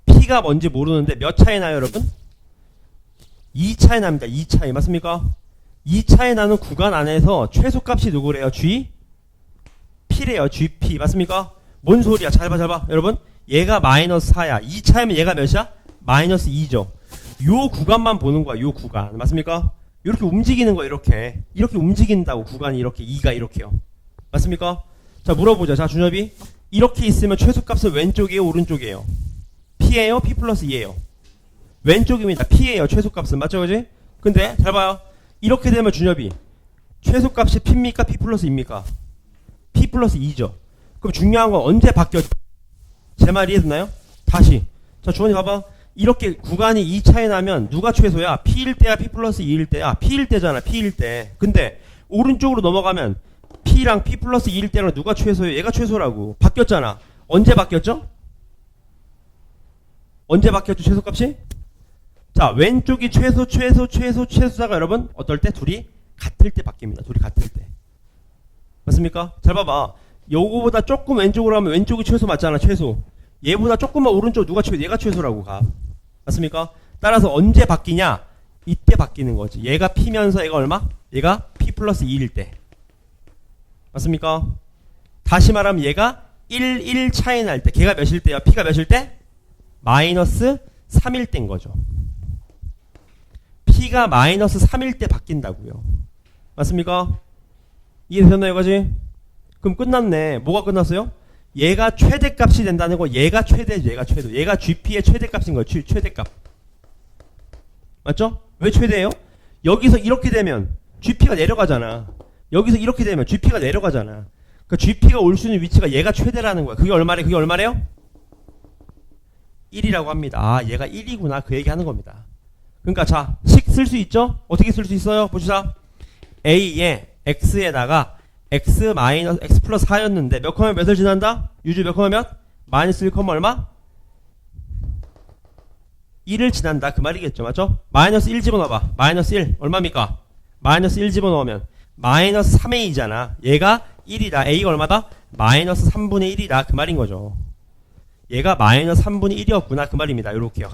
Speaker 1: P가 뭔지 모르는데 몇 차이 나요, 여러분? 2 차이 납니다. 2 차이. 맞습니까? 2 차이 나는 구간 안에서 최소값이 누구래요? G? P래요. GP. 맞습니까? 뭔 소리야? 잘 봐, 잘 봐. 여러분, 얘가 마이너스 4야. 2 차이면 얘가 몇이야? 마이너스 2죠. 요 구간만 보는 거야. 요 구간. 맞습니까? 이렇게 움직이는 거야. 이렇게. 이렇게 움직인다고. 구간이 이렇게. 2가 이렇게요. 맞습니까? 자, 물어보자. 자, 준엽이. 이렇게 있으면 최소값은 왼쪽이에요? 오른쪽이에요? P예요? P 플러스 2예요? 왼쪽입니다. P예요. 최소값은. 맞죠? 그지? 근데 잘 봐요. 이렇게 되면 준엽이 최소값이 P입니까? P 플러스 2입니까? P 플러스 2죠. 그럼 중요한 건 언제 바뀌었죠? 제 말 이해됐나요? 다시. 자, 주원이 봐봐. 이렇게 구간이 2 차이 나면 누가 최소야? P일 때야? P 플러스 2일 때야? P일 때잖아. P일 때. 근데 오른쪽으로 넘어가면 P랑 P 플러스 2일 때랑 누가 최소예요? 얘가 최소라고. 바뀌었잖아. 언제 바뀌었죠? 언제 바뀌었죠? 최소값이? 자, 왼쪽이 최소자가 여러분 어떨 때? 둘이 같을 때 바뀝니다. 둘이 같을 때. 맞습니까? 잘 봐봐. 요거보다 조금 왼쪽으로 하면 왼쪽이 최소 맞잖아. 최소. 얘보다 조금만 오른쪽 누가 최소? 얘가 최소라고 가. 맞습니까? 따라서 언제 바뀌냐? 이때 바뀌는 거지. 얘가 P면서 얘가 얼마? 얘가 P 플러스 2일 때. 맞습니까? 다시 말하면 얘가 1 차이 날 때. 걔가 몇일 때야? P가 몇일 때? 마이너스 3일 때인 거죠. P가 마이너스 3일 때 바뀐다고요. 맞습니까? 이해되셨나요, 여기까지? 그럼 끝났네. 뭐가 끝났어요? 얘가 최대값이 된다는 거. 얘가 최대죠. 얘가 최대. 얘가 GP의 최대값인 거예요. 최대값. 맞죠? 왜 최대예요? 여기서 이렇게 되면 GP가 내려가잖아. 여기서 이렇게 되면 GP가 내려가잖아. 그러니까 GP가 올 수 있는 위치가 얘가 최대라는 거야. 그게 얼마래? 그게 얼마래요? 1이라고 합니다. 얘가 1이구나. 그 얘기 하는 겁니다. 그러니까 자, 식 쓸 수 있죠? 어떻게 쓸 수 있어요? 보시자. A에 X에다가 X 마이너스 X 플러스 4였는데 몇 컴마 몇을 지난다? 유주 몇 컴마 몇? 마이너스 1 컴마 얼마? 1을 지난다. 그 말이겠죠. 맞죠? 마이너스 1 집어넣어봐. 마이너스 1 얼마입니까? 마이너스 1 집어넣으면 마이너스 3A잖아. 얘가 1이다. A가 얼마다? 마이너스 3분의 1이다. 그 말인 거죠. 얘가 마이너스 3분의 1이었구나. 그 말입니다. 요렇게요.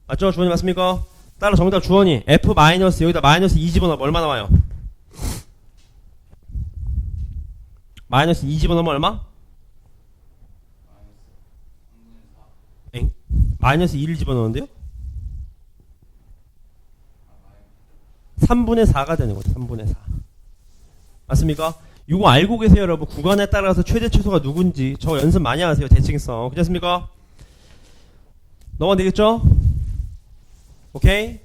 Speaker 1: 맞죠? 주원이 맞습니까? 따라 정답 주원이 F 마이너스 여기다 마이너스 2 집어넣으면 얼마 나와요? 마이너스 2 집어넣으면 얼마? 엥? 마이너스 2를 집어넣는데요? 3분의 4가 되는 거죠. 3분의 4. 맞습니까? 이거 알고 계세요, 여러분. 구간에 따라서 최대 최소가 누군지. 저 연습 많이 하세요. 대칭성. 그렇습니까? 넘어가면 되겠죠? 오케이?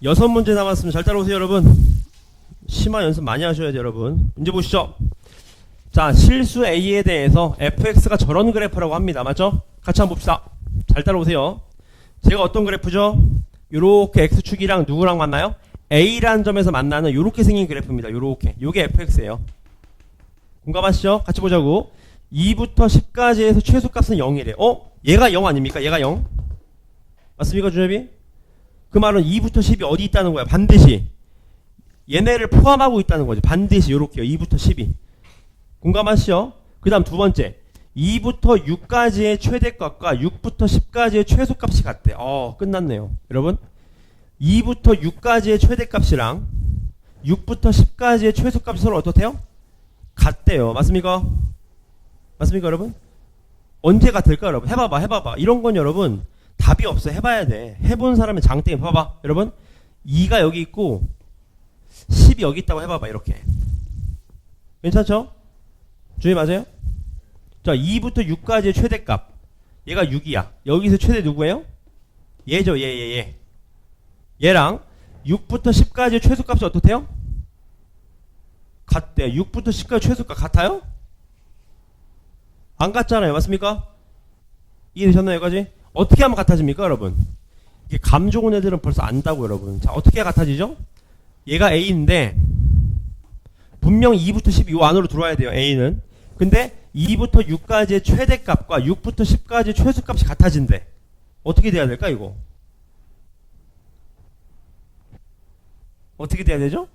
Speaker 1: 6문제 남았으면 잘 따라오세요, 여러분. 심화 연습 많이 하셔야 돼요, 여러분. 문제 보시죠. 자, 실수 A에 대해서 fx가 저런 그래프라고 합니다. 맞죠? 같이 한번 봅시다. 잘 따라오세요. 제가 어떤 그래프죠? 요렇게 x축이랑 누구랑 만나요? A라는 점에서 만나는 요렇게 생긴 그래프입니다. 요렇게. 요게 fx예요. 공감하시죠? 같이 보자고. 2부터 10까지에서 최소값은 0이래. 얘가 0 아닙니까? 얘가 0. 맞습니까, 준엽이? 그 말은 2부터 10이 어디 있다는 거야? 반드시. 얘네를 포함하고 있다는 거지. 반드시 요렇게요. 2부터 10이. 공감하시죠? 그 다음 두 번째. 2부터 6까지의 최대값과 6부터 10까지의 최소값이 같대. 끝났네요. 여러분. 2부터 6까지의 최대값이랑 6부터 10까지의 최소값이 서로 어떻대요? 같대요. 맞습니까? 맞습니까, 여러분? 언제 같을까, 여러분? 해봐봐. 이런 건 여러분 답이 없어. 해봐야 돼. 해본 사람의 장땡이. 봐봐, 여러분. 2가 여기 있고 10이 여기 있다고 해봐봐. 이렇게. 괜찮죠? 주의 맞아요? 자, 2부터 6까지의 최대값. 얘가 6이야. 여기서 최대 누구예요? 얘죠. 얘. 얘랑 6부터 10까지의 최소값이 어떻대요? 같대. 6부터 10까지 최소값 같아요? 안 같잖아요. 맞습니까? 이해되셨나요, 여기까지? 어떻게 하면 같아집니까, 여러분? 이게 감 좋은 애들은 벌써 안다고, 여러분. 자, 어떻게 같아지죠? 얘가 A인데 분명 2부터 10 이 안으로 들어와야 돼요, A는. 근데 2부터 6까지의 최대값과 6부터 10까지의 최소값이 같아진대. 어떻게 돼야 될까, 이거? 어떻게 돼야 되죠?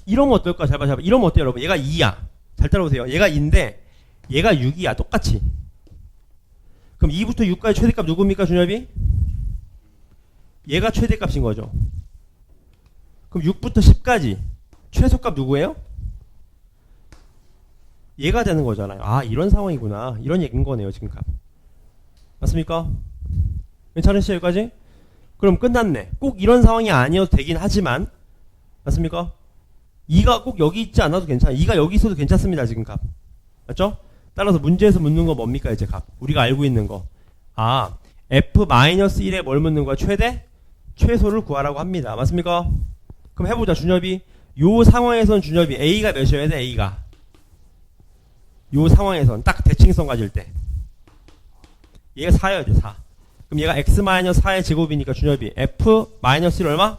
Speaker 1: 이러면 어떨까? 잘 봐. 이러면 어때요, 여러분? 얘가 2야. 잘 따라오세요. 얘가 2인데 얘가 6이야. 똑같이. 그럼 2부터 6까지 최대값 누굽니까, 준엽이? 얘가 최대값인 거죠. 그럼 6부터 10까지 최소값 누구예요? 얘가 되는 거잖아요. 이런 상황이구나. 이런 얘기인 거네요, 지금 값. 맞습니까? 괜찮으시죠, 여기까지? 그럼 끝났네. 꼭 이런 상황이 아니어도 되긴 하지만, 맞습니까? 2가 꼭 여기 있지 않아도 괜찮아. 2가 여기 있어도 괜찮습니다, 지금 값. 맞죠? 따라서 문제에서 묻는 건 뭡니까, 이제 값. 우리가 알고 있는 거. f-1에 뭘 묻는 거야? 최대? 최소를 구하라고 합니다. 맞습니까? 그럼 해보자, 준엽이. 요 상황에선 준엽이 A가 몇이어야 돼, A가. 요 상황에선 딱 대칭성 가질 때. 얘가 4여야 돼, 4. 그럼 얘가 x-4의 제곱이니까 준엽이 f-1 얼마?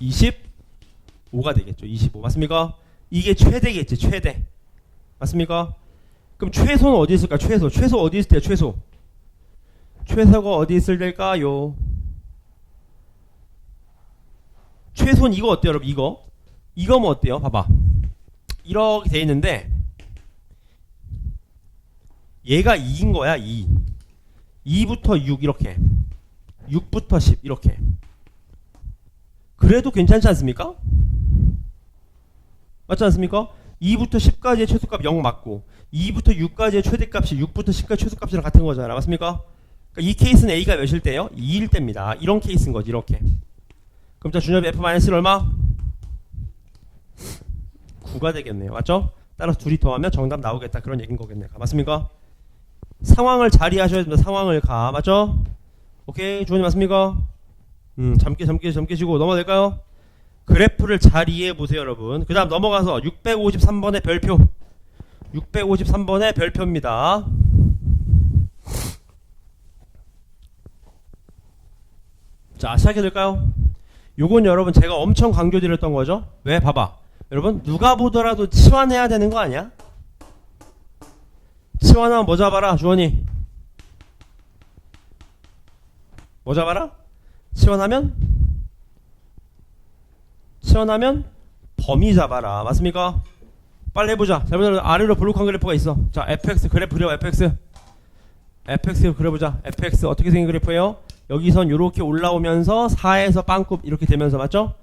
Speaker 1: 25가 되겠죠. 25. 맞습니까? 이게 최대겠지. 최대. 맞습니까? 그럼 최소는 어디 있을까? 최소 어디 있을 때요? 최소가 어디 있을 때일까요? 최소는 이거 어때요, 여러분? 이거 뭐 어때요? 봐봐. 이렇게 돼 있는데 얘가 2인 거야. 2부터 6 이렇게. 6부터 10 이렇게. 그래도 괜찮지 않습니까? 맞지 않습니까? 2부터 10까지의 최소값 0 맞고 2부터 6까지의 최대값이 6부터 10까지 최소값이랑 같은 거잖아. 맞습니까? 그러니까 이 케이스는 A가 몇일 때요? 2일 때입니다. 이런 케이스인 거지. 이렇게. 그럼 자, 준엽이 F-1 얼마? 9가 되겠네요. 맞죠? 따라서 둘이 더하면 정답 나오겠다. 그런 얘기인 거겠네요. 맞습니까? 상황을 잘 이해하셔야 됩니다. 상황을 맞죠? 오케이. 주원님 맞습니까? 잠깨시고 넘어가 될까요? 그래프를 잘 이해해 보세요, 여러분. 그 다음 넘어가서 653번의 별표. 653번의 별표입니다. 자, 시작해 될까요? 요건 여러분 제가 엄청 강조드렸던 거죠. 왜? 봐봐. 여러분 누가 보더라도 치환해야 되는 거 아니야? 치환하면 뭐 잡아라, 주원이? 뭐 잡아라? 치환하면 범위 잡아라. 맞습니까? 빨리 해보자. 잘못하면 아래로 볼록한 그래프가 있어. 자, fx 그래프 그려. fx 그려보자. fx 어떻게 생긴 그래프예요? 여기선 요렇게 올라오면서 4에서 빵급 이렇게 되면서 맞죠?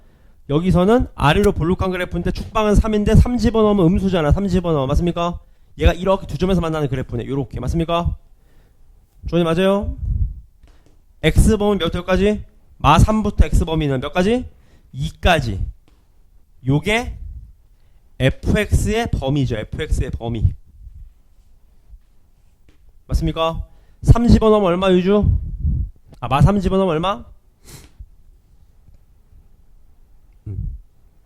Speaker 1: 여기서는 아래로 볼록한 그래프인데 축방은 3인데 3 집어넣으면 음수잖아. 3 집어넣어. 맞습니까? 얘가 이렇게 두 점에서 만나는 그래프네. 요렇게. 맞습니까? 조언이 맞아요? x범위 몇 호까지? 마 3부터 x범위는 몇 가지? 2까지. 요게 fx의 범위죠. fx의 범위. 맞습니까? 3 집어넣으면 얼마 유주? 마 3 집어넣으면 얼마?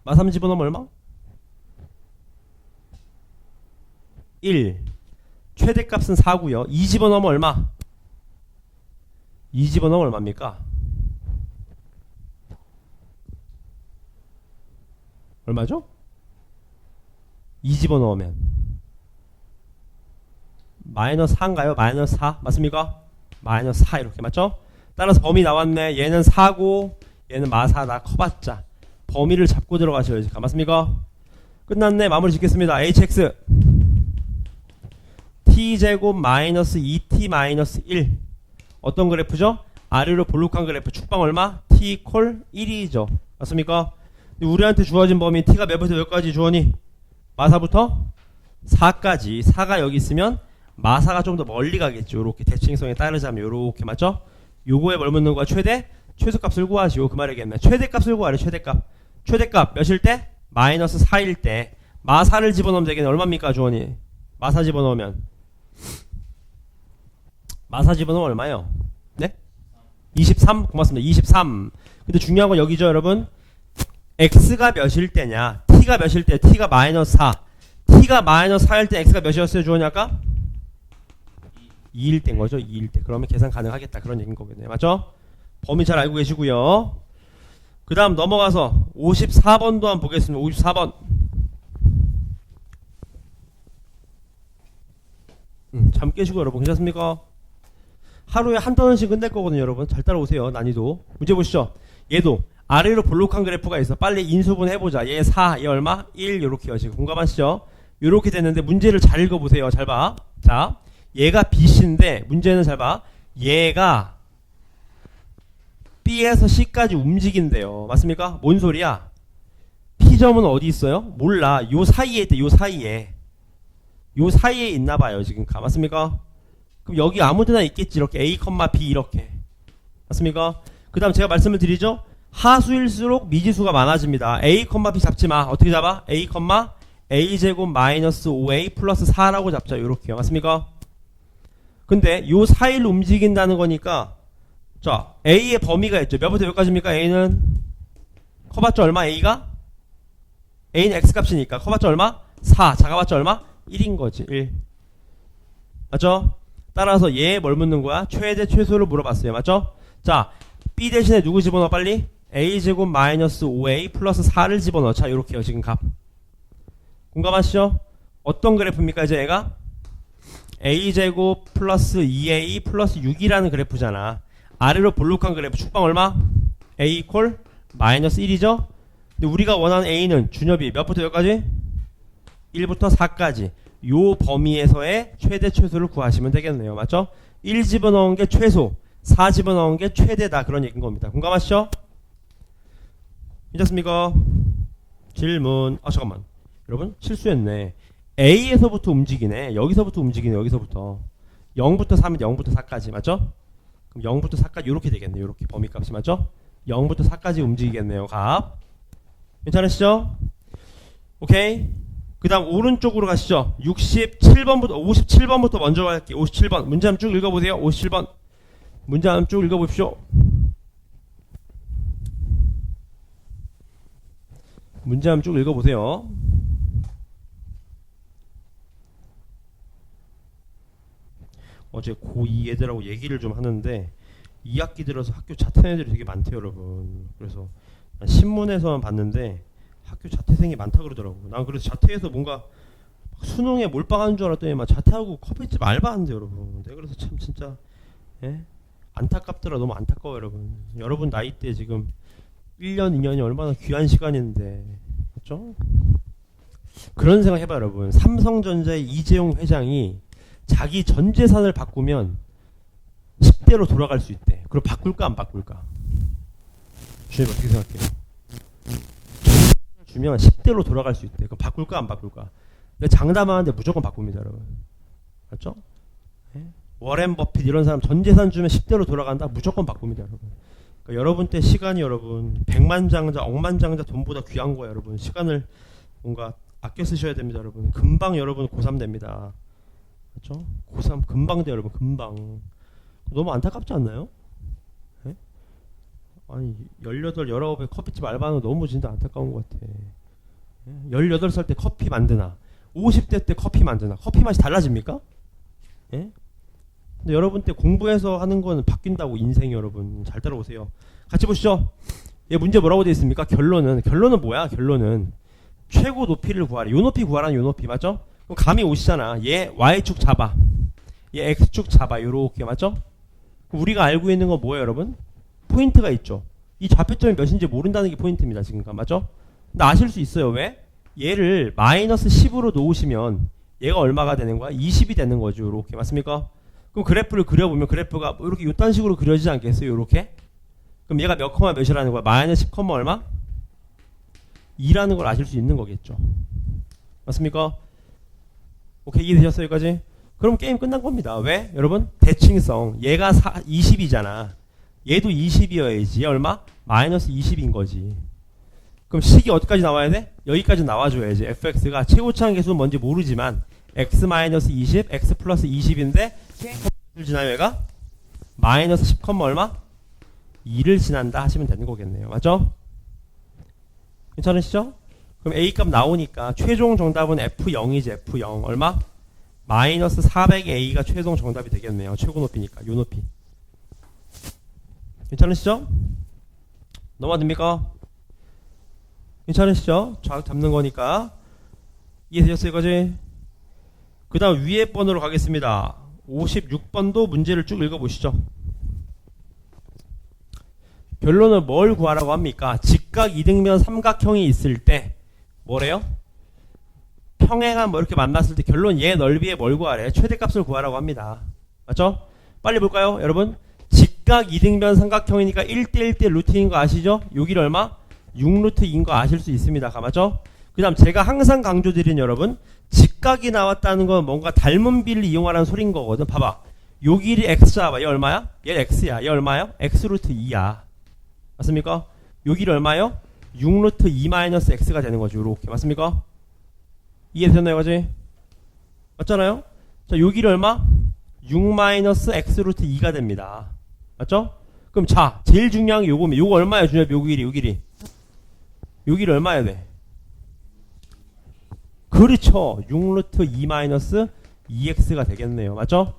Speaker 1: 마 3 집어넣으면 얼마? 1. 최대값은 4고요. 2 집어넣으면 얼마? 2 집어넣으면 얼마입니까? 얼마죠? 2 집어넣으면 마이너스 4인가요? 마이너스 4 맞습니까? 마이너스 4 이렇게 맞죠? 따라서 범위 나왔네. 얘는 4고 얘는 마4다. 커봤자 범위를 잡고 들어가셔야지. 맞습니까? 끝났네. 마무리 짓겠습니다. hx t제곱 마이너스 2t 마이너스 1 어떤 그래프죠? 아래로 볼록한 그래프. 축방 얼마? t 콜 1이죠. 맞습니까? 우리한테 주어진 범위 t가 몇부터 몇까지 주어니? 마4부터 4까지. 4가 여기 있으면 마4가 좀 더 멀리 가겠죠. 요렇게 대칭성에 따르자면 요렇게 맞죠? 요거에 뭘 묻는 거야? 최소값을 구하시오. 그 말이겠네. 최대값을 구하래. 최대값 몇일 때? 마이너스 4일 때 마4를 집어넣으면 되겠네. 얼마입니까 주원이? 마4 집어넣으면 마4 집어넣으면 얼마예요? 네? 23? 고맙습니다. 23. 근데 중요한 건 여기죠 여러분. x가 몇일 때냐? t가 몇일 때? t가 마이너스 4. t가 마이너스 4일 때 x가 몇이었어요 주원이 아까? 2일 때인 거죠. 2일 때. 그러면 계산 가능하겠다. 그런 얘기인 거겠네요. 맞죠? 범위 잘 알고 계시고요. 그 다음 넘어가서 54번도 한번 보겠습니다. 54번. 잠 깨시고 여러분 괜찮습니까? 하루에 한 턴씩 끝낼 거거든요. 여러분 잘 따라오세요. 난이도. 문제 보시죠. 얘도 아래로 볼록한 그래프가 있어. 빨리 인수분 해보자. 얘 4, 얘 얼마? 1 요렇게요. 지금 공감하시죠? 요렇게 됐는데 문제를 잘 읽어보세요. 잘 봐. 자, 얘가 B씨인데 문제는 잘 봐. 얘가 B에서 C까지 움직인대요. 맞습니까? 뭔 소리야? P점은 어디 있어요? 몰라. 요 사이에 있대. 요 사이에 있나봐요. 지금 맞습니까? 그럼 여기 아무데나 있겠지. 이렇게 A, B 이렇게. 맞습니까? 그 다음 제가 말씀을 드리죠. 하수일수록 미지수가 많아집니다. A, B 잡지마. 어떻게 잡아? A, A제곱 마이너스 5A 플러스 4라고 잡자. 요렇게요. 맞습니까? 근데 요 사이를 움직인다는 거니까 자 A의 범위가 있죠. 몇부터 몇까지입니까? A는 커봤자 얼마? A는 X값이니까 커봤자 얼마? 4 작아봤자 얼마? 1인 거지. 1 맞죠? 따라서 얘에 뭘 묻는 거야? 최대 최소를 물어봤어요. 맞죠? 자 B 대신에 누구 집어넣어 빨리? A제곱 마이너스 5A 플러스 4를 집어넣자. 요렇게요. 지금 값 공감하시죠? 어떤 그래프입니까 이제 얘가? A제곱 플러스 2A 플러스 6이라는 그래프잖아. 아래로 볼록한 그래프 축방 얼마? A 콜 마이너스 1이죠? 근데 우리가 원하는 A는 준엽이 몇부터 몇까지? 1부터 4까지 요 범위에서의 최대 최소를 구하시면 되겠네요. 맞죠? 1 집어넣은 게 최소 4 집어넣은 게 최대다. 그런 얘기인 겁니다. 공감하시죠? 괜찮습니까? 질문. 잠깐만 여러분 실수했네. A에서부터 움직이네. 여기서부터 움직이네. 여기서부터 0부터 3은 0부터 4까지 맞죠? 그럼 0부터 4까지 이렇게 되겠네요. 이렇게 범위값이 맞죠? 0부터 4까지 움직이겠네요. 값 괜찮으시죠? 오케이. 그 다음 오른쪽으로 가시죠. 57번부터 먼저 갈게요. 57번 문제 한번 쭉 읽어보세요. 57번 문제 한번 쭉 읽어보십시오. 문제 한번 쭉 읽어보세요. 어제 고2 애들하고 얘기를 좀 하는데 2학기 들어서 학교 자퇴한 애들이 되게 많대요 여러분. 그래서 신문에서만 봤는데 학교 자퇴생이 많다 그러더라고. 난 그래서 자퇴해서 뭔가 수능에 몰빵하는 줄 알았더니 막 자퇴하고 커피집 알바한대 여러분. 내가 그래서 참 진짜 안타깝더라. 너무 안타까워 여러분. 여러분 나이 때 지금 1년 2년이 얼마나 귀한 시간인데 맞죠? 그런 생각 해봐요, 여러분. 삼성전자의 이재용 회장이 자기 전 재산을 바꾸면 10대로 돌아갈 수 있대. 그럼 바꿀까 안 바꿀까? 주님 어떻게 생각해요? 주면 10대로 돌아갈 수 있대. 그럼 바꿀까 안 바꿀까? 장담하는데 무조건 바꿉니다, 여러분. 맞죠? 네? 워렌 버핏 이런 사람 전 재산 주면 10대로 돌아간다? 무조건 바꿉니다, 여러분. 그러니까 여러분 때 시간이 여러분 백만장자, 억만장자 돈보다 귀한 거예요, 여러분. 시간을 뭔가 아껴 쓰셔야 됩니다, 여러분. 금방 여러분 고3 됩니다. 맞죠? 고3 금방 돼요, 여러분. 금방. 너무 안타깝지 않나요? 네? 아니 18, 19에 커피집 알바하는 거 너무 진짜 안타까운 것 같아. 18살 때 커피 만드나 50대 때 커피 만드나 커피 맛이 달라집니까? 예? 근데 여러분 때 공부해서 하는 거는 바뀐다고 인생이 여러분 잘 따라오세요. 같이 보시죠. 얘 문제 뭐라고 되어 있습니까? 결론은 뭐야? 결론은 최고 높이를 구하래. 요 높이 구하라는 요 높이 맞죠? 그럼 감이 오시잖아. 얘 y축 잡아. 얘 x축 잡아. 요렇게 맞죠? 그럼 우리가 알고 있는 건 뭐예요, 여러분? 포인트가 있죠. 이 좌표점이 몇인지 모른다는 게 포인트입니다. 지금 맞죠? 근데 아실 수 있어요. 왜? 얘를 마이너스 10으로 놓으시면 얘가 얼마가 되는 거야? 20이 되는 거죠. 요렇게 맞습니까? 그럼 그래프를 그려보면 그래프가 뭐 이렇게 요딴 식으로 그려지지 않겠어요? 요렇게? 그럼 얘가 몇 컴마 몇이라는 거야? 마이너스 10 컴마 얼마? 2라는 걸 아실 수 있는 거겠죠. 맞습니까? 오케이, 이해되셨어요? 여기까지? 그럼 게임 끝난 겁니다. 왜? 여러분 대칭성. 얘가 20이잖아. 얘도 20이어야지. 얼마? 마이너스 20인 거지. 그럼 식이 어디까지 나와야 돼? 여기까지 나와줘야지. fx가 최고차항 계수는 뭔지 모르지만 x 마이너스 20, x 플러스 20인데 를 지나요 얘가? 마이너스 10, 얼마? 2를 지난다 하시면 되는 거겠네요. 맞죠? 괜찮으시죠? 그럼 a 값 나오니까 최종 정답은 f0이지. f0 얼마? 마이너스 400a가 최종 정답이 되겠네요. 최고 높이니까 요 높이. 괜찮으시죠? 넘어갑니까? 괜찮으시죠? 좌우 잡는 거니까. 이해되셨어요, 이거지? 그 다음 위에 번으로 가겠습니다. 56번도 문제를 쭉 읽어보시죠. 결론은 뭘 구하라고 합니까? 직각 이등변 삼각형이 있을 때 뭐래요? 평행한 뭐 이렇게 만났을 때 결론 얘 넓이에 뭘 구하래? 최대값을 구하라고 합니다. 맞죠? 빨리 볼까요, 여러분? 직각 이등변 삼각형이니까 1대1대 루트인 거 아시죠? 여기를 얼마? 6루트인 거 아실 수 있습니다. 맞죠? 그 다음 제가 항상 강조드린 여러분 직각이 나왔다는 건 뭔가 닮은 비를 이용하라는 소린 거거든. 봐봐. 요 길이 x 잡아. 얘 얼마야? 얘 x야. 얘 얼마야? x루트 2야. 맞습니까? 요 길이 얼마요? 6루트 2 마이너스 x가 되는 거죠. 요렇게. 맞습니까? 이해되셨나요? 거지? 맞잖아요? 자, 요 길이 얼마? 6 마이너스 x루트 2가 됩니다. 맞죠? 그럼 자, 제일 중요한 게 요거면 요거 얼마야? 요 길이, 요 길이. 요 길이 얼마야 돼? 그렇죠. 6루트 2 마이너스 2x가 되겠네요. 맞죠?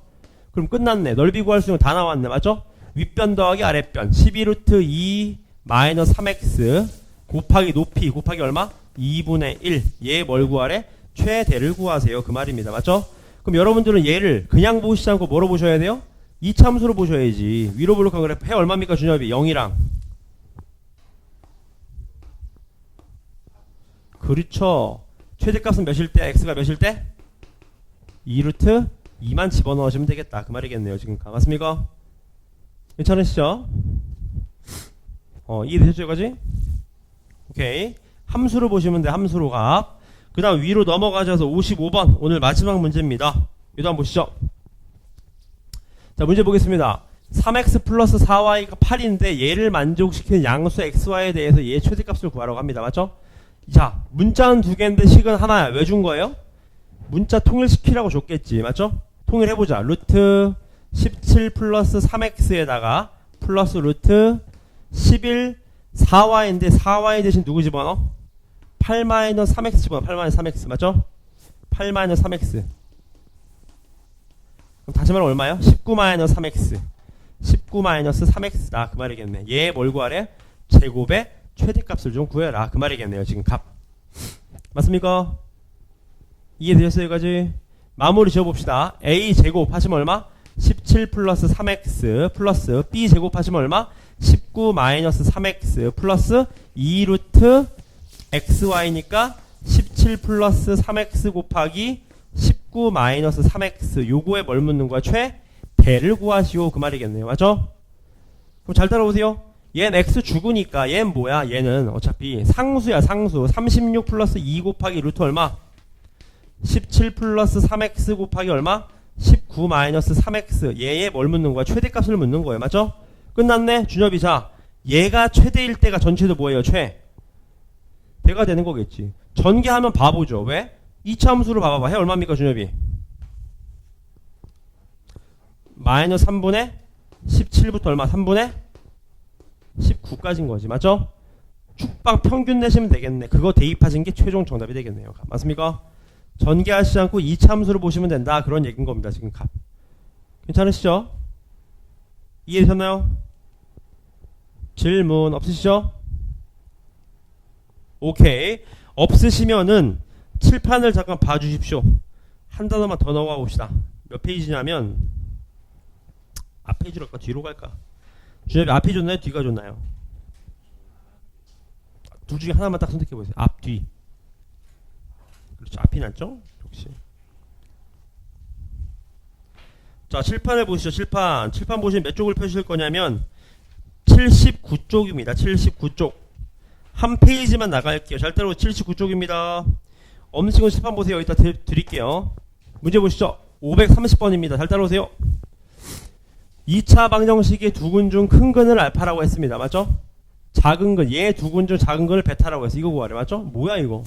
Speaker 1: 그럼 끝났네. 넓이 구할 수 있는 거 다 나왔네. 맞죠? 윗변 더하기 아랫변 12루트 2 마이너스 3x 곱하기 높이 곱하기 얼마? 2분의 1. 얘 뭘 구하래? 최대를 구하세요. 그 말입니다. 맞죠? 그럼 여러분들은 얘를 그냥 보시지 않고 뭐로 보셔야 돼요? 이 참수로 보셔야지. 위로 볼록한 그래프 해 얼마입니까? 준엽이 0이랑. 그렇죠. 최대값은 몇일 때? x가 몇일 때? 2루트 2만 집어넣으시면 되겠다. 그 말이겠네요. 지금 맞습니까? 괜찮으시죠? 이해되셨죠? 이거지? 오케이. 함수로 보시면 돼. 함수로 값. 그 다음 위로 넘어가셔서 55번 오늘 마지막 문제입니다. 이거 한번 보시죠. 자, 문제 보겠습니다. 3x 플러스 4y가 8인데 얘를 만족시키는 양수 xy에 대해서 얘 최대값을 구하라고 합니다. 맞죠? 자, 문자는 두 개인데 식은 하나야. 왜 준 거예요? 문자 통일시키라고 줬겠지. 맞죠? 통일해보자. 루트 17 플러스 3x에다가 플러스 루트 11 4y인데 4y 대신 누구 집어넣어? 8 마이너스 3x 집어넣어. 8 마이너스 3x 맞죠? 8 마이너스 3x. 그럼 다시 말하면 얼마요? 19 마이너스 3x. 19 마이너스 3x다. 그 말이겠네. 얘 뭘 구하래? 제곱의 최대값을 좀 구해라. 그 말이겠네요. 지금 값. 맞습니까? 이해되셨어요? 여기까지? 마무리 지어봅시다. a 제곱 하시면 얼마? 17 플러스 3x 플러스 b 제곱 하시면 얼마? 19 마이너스 3x 플러스 2루트 xy니까 17 17 플러스 3x 곱하기 19 마이너스 3x 요거에 뭘 묻는 거야? 최대를 구하시오 그 말이겠네요. 맞죠? 그럼 잘 따라오세요. 얘는 x 죽으니까 얘는 뭐야? 얘는 어차피 상수야 상수. 36 플러스 2 곱하기 루트 얼마? 17 플러스 3x 곱하기 얼마? 19 마이너스 3x 얘에 뭘 묻는 거야? 최대값을 묻는 거예요. 맞죠? 끝났네. 준엽이 자 얘가 최대일 때가 전체도 뭐예요? 대가 되는 거겠지. 전개하면 바보죠. 왜? 2차 함수를 봐봐봐. 해 얼마입니까 준엽이? 마이너스 3분의 17부터 얼마? 3분의 19까지인 거지. 맞죠? 축방 평균 내시면 되겠네. 그거 대입하신 게 최종 정답이 되겠네요. 맞습니까? 전개하시지 않고 2차 함수를 보시면 된다. 그런 얘기인 겁니다. 지금 값. 괜찮으시죠? 이해되셨나요? 질문 없으시죠? 오케이. 없으시면은 칠판을 잠깐 봐주십시오. 한 단어만 더 넣어가 봅시다. 몇 페이지냐면 앞 페이지로 갈까? 뒤로 갈까? 준엽이 앞이 좋나요? 뒤가 좋나요? 둘 중에 하나만 딱 선택해 보세요. 앞, 뒤. 그렇죠. 앞이 낫죠? 역시. 자, 칠판을 보시죠. 칠판 보시면 몇 쪽을 펴실 거냐면 79쪽입니다. 79쪽. 한 페이지만 나갈게요. 잘 따라오. 79쪽입니다. 없는 친구 칠판 보세요. 여기다 드릴게요. 문제 보시죠. 530번입니다. 잘 따라오세요. 2차 방정식의 두 근 중 큰 근을 알파라고 했습니다. 맞죠? 작은 근, 얘 두 근 중 작은 근을 베타라고 했어. 이거 구하래. 맞죠? 뭐야 이거?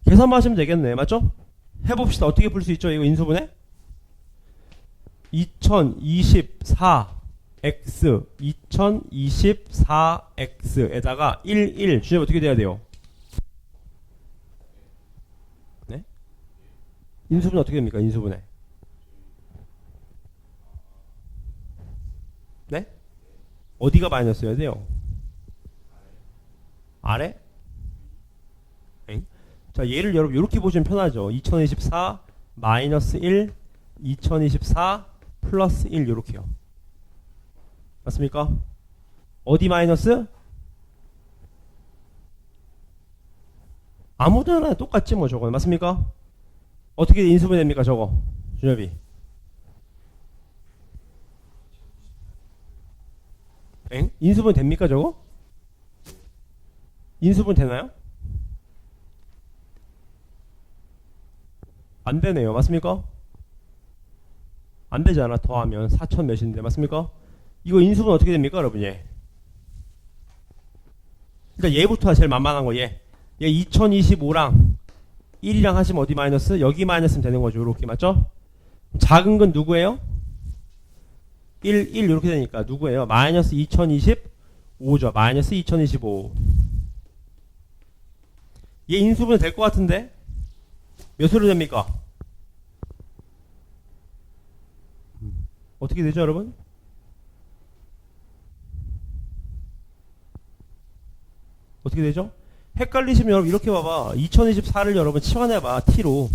Speaker 1: 계산만 하시면 되겠네. 맞죠? 해봅시다. 어떻게 풀 수 있죠? 이거 인수분해? 2024x 2024x에다가 11 주제 어떻게 돼야 돼요? 네? 인수분해 어떻게 됩니까? 인수분해. 네? 어디가 마이너스여야 돼요? 아래? 엥? 자, 얘를 여러분 이렇게 보시면 편하죠. 2024 마이너스 1 2024 플러스 1 요렇게요. 맞습니까? 어디 마이너스? 아무데나 똑같지 뭐 저거. 맞습니까? 어떻게 인수분해 됩니까 저거? 준엽이. 엥? 인수분 됩니까 저거? 인수분 되나요? 안 되네요. 맞습니까? 안 되잖아. 더하면 4천 몇인데. 맞습니까? 이거 인수분 어떻게 됩니까 여러분? 얘 그러니까 얘부터 제일 만만한 거. 얘 2025랑 1이랑 하시면 어디 마이너스? 여기 마이너스면 되는 거죠. 요렇게. 맞죠? 작은 건 누구예요? 1 이렇게 되니까 누구예요? 마이너스 2025죠. 마이너스 2025. 얘 인수분해 될 것 같은데 몇으로 됩니까? 어떻게 되죠 여러분? 어떻게 되죠? 헷갈리시면 여러분 이렇게 봐봐. 2024를 여러분 치환해봐. t로.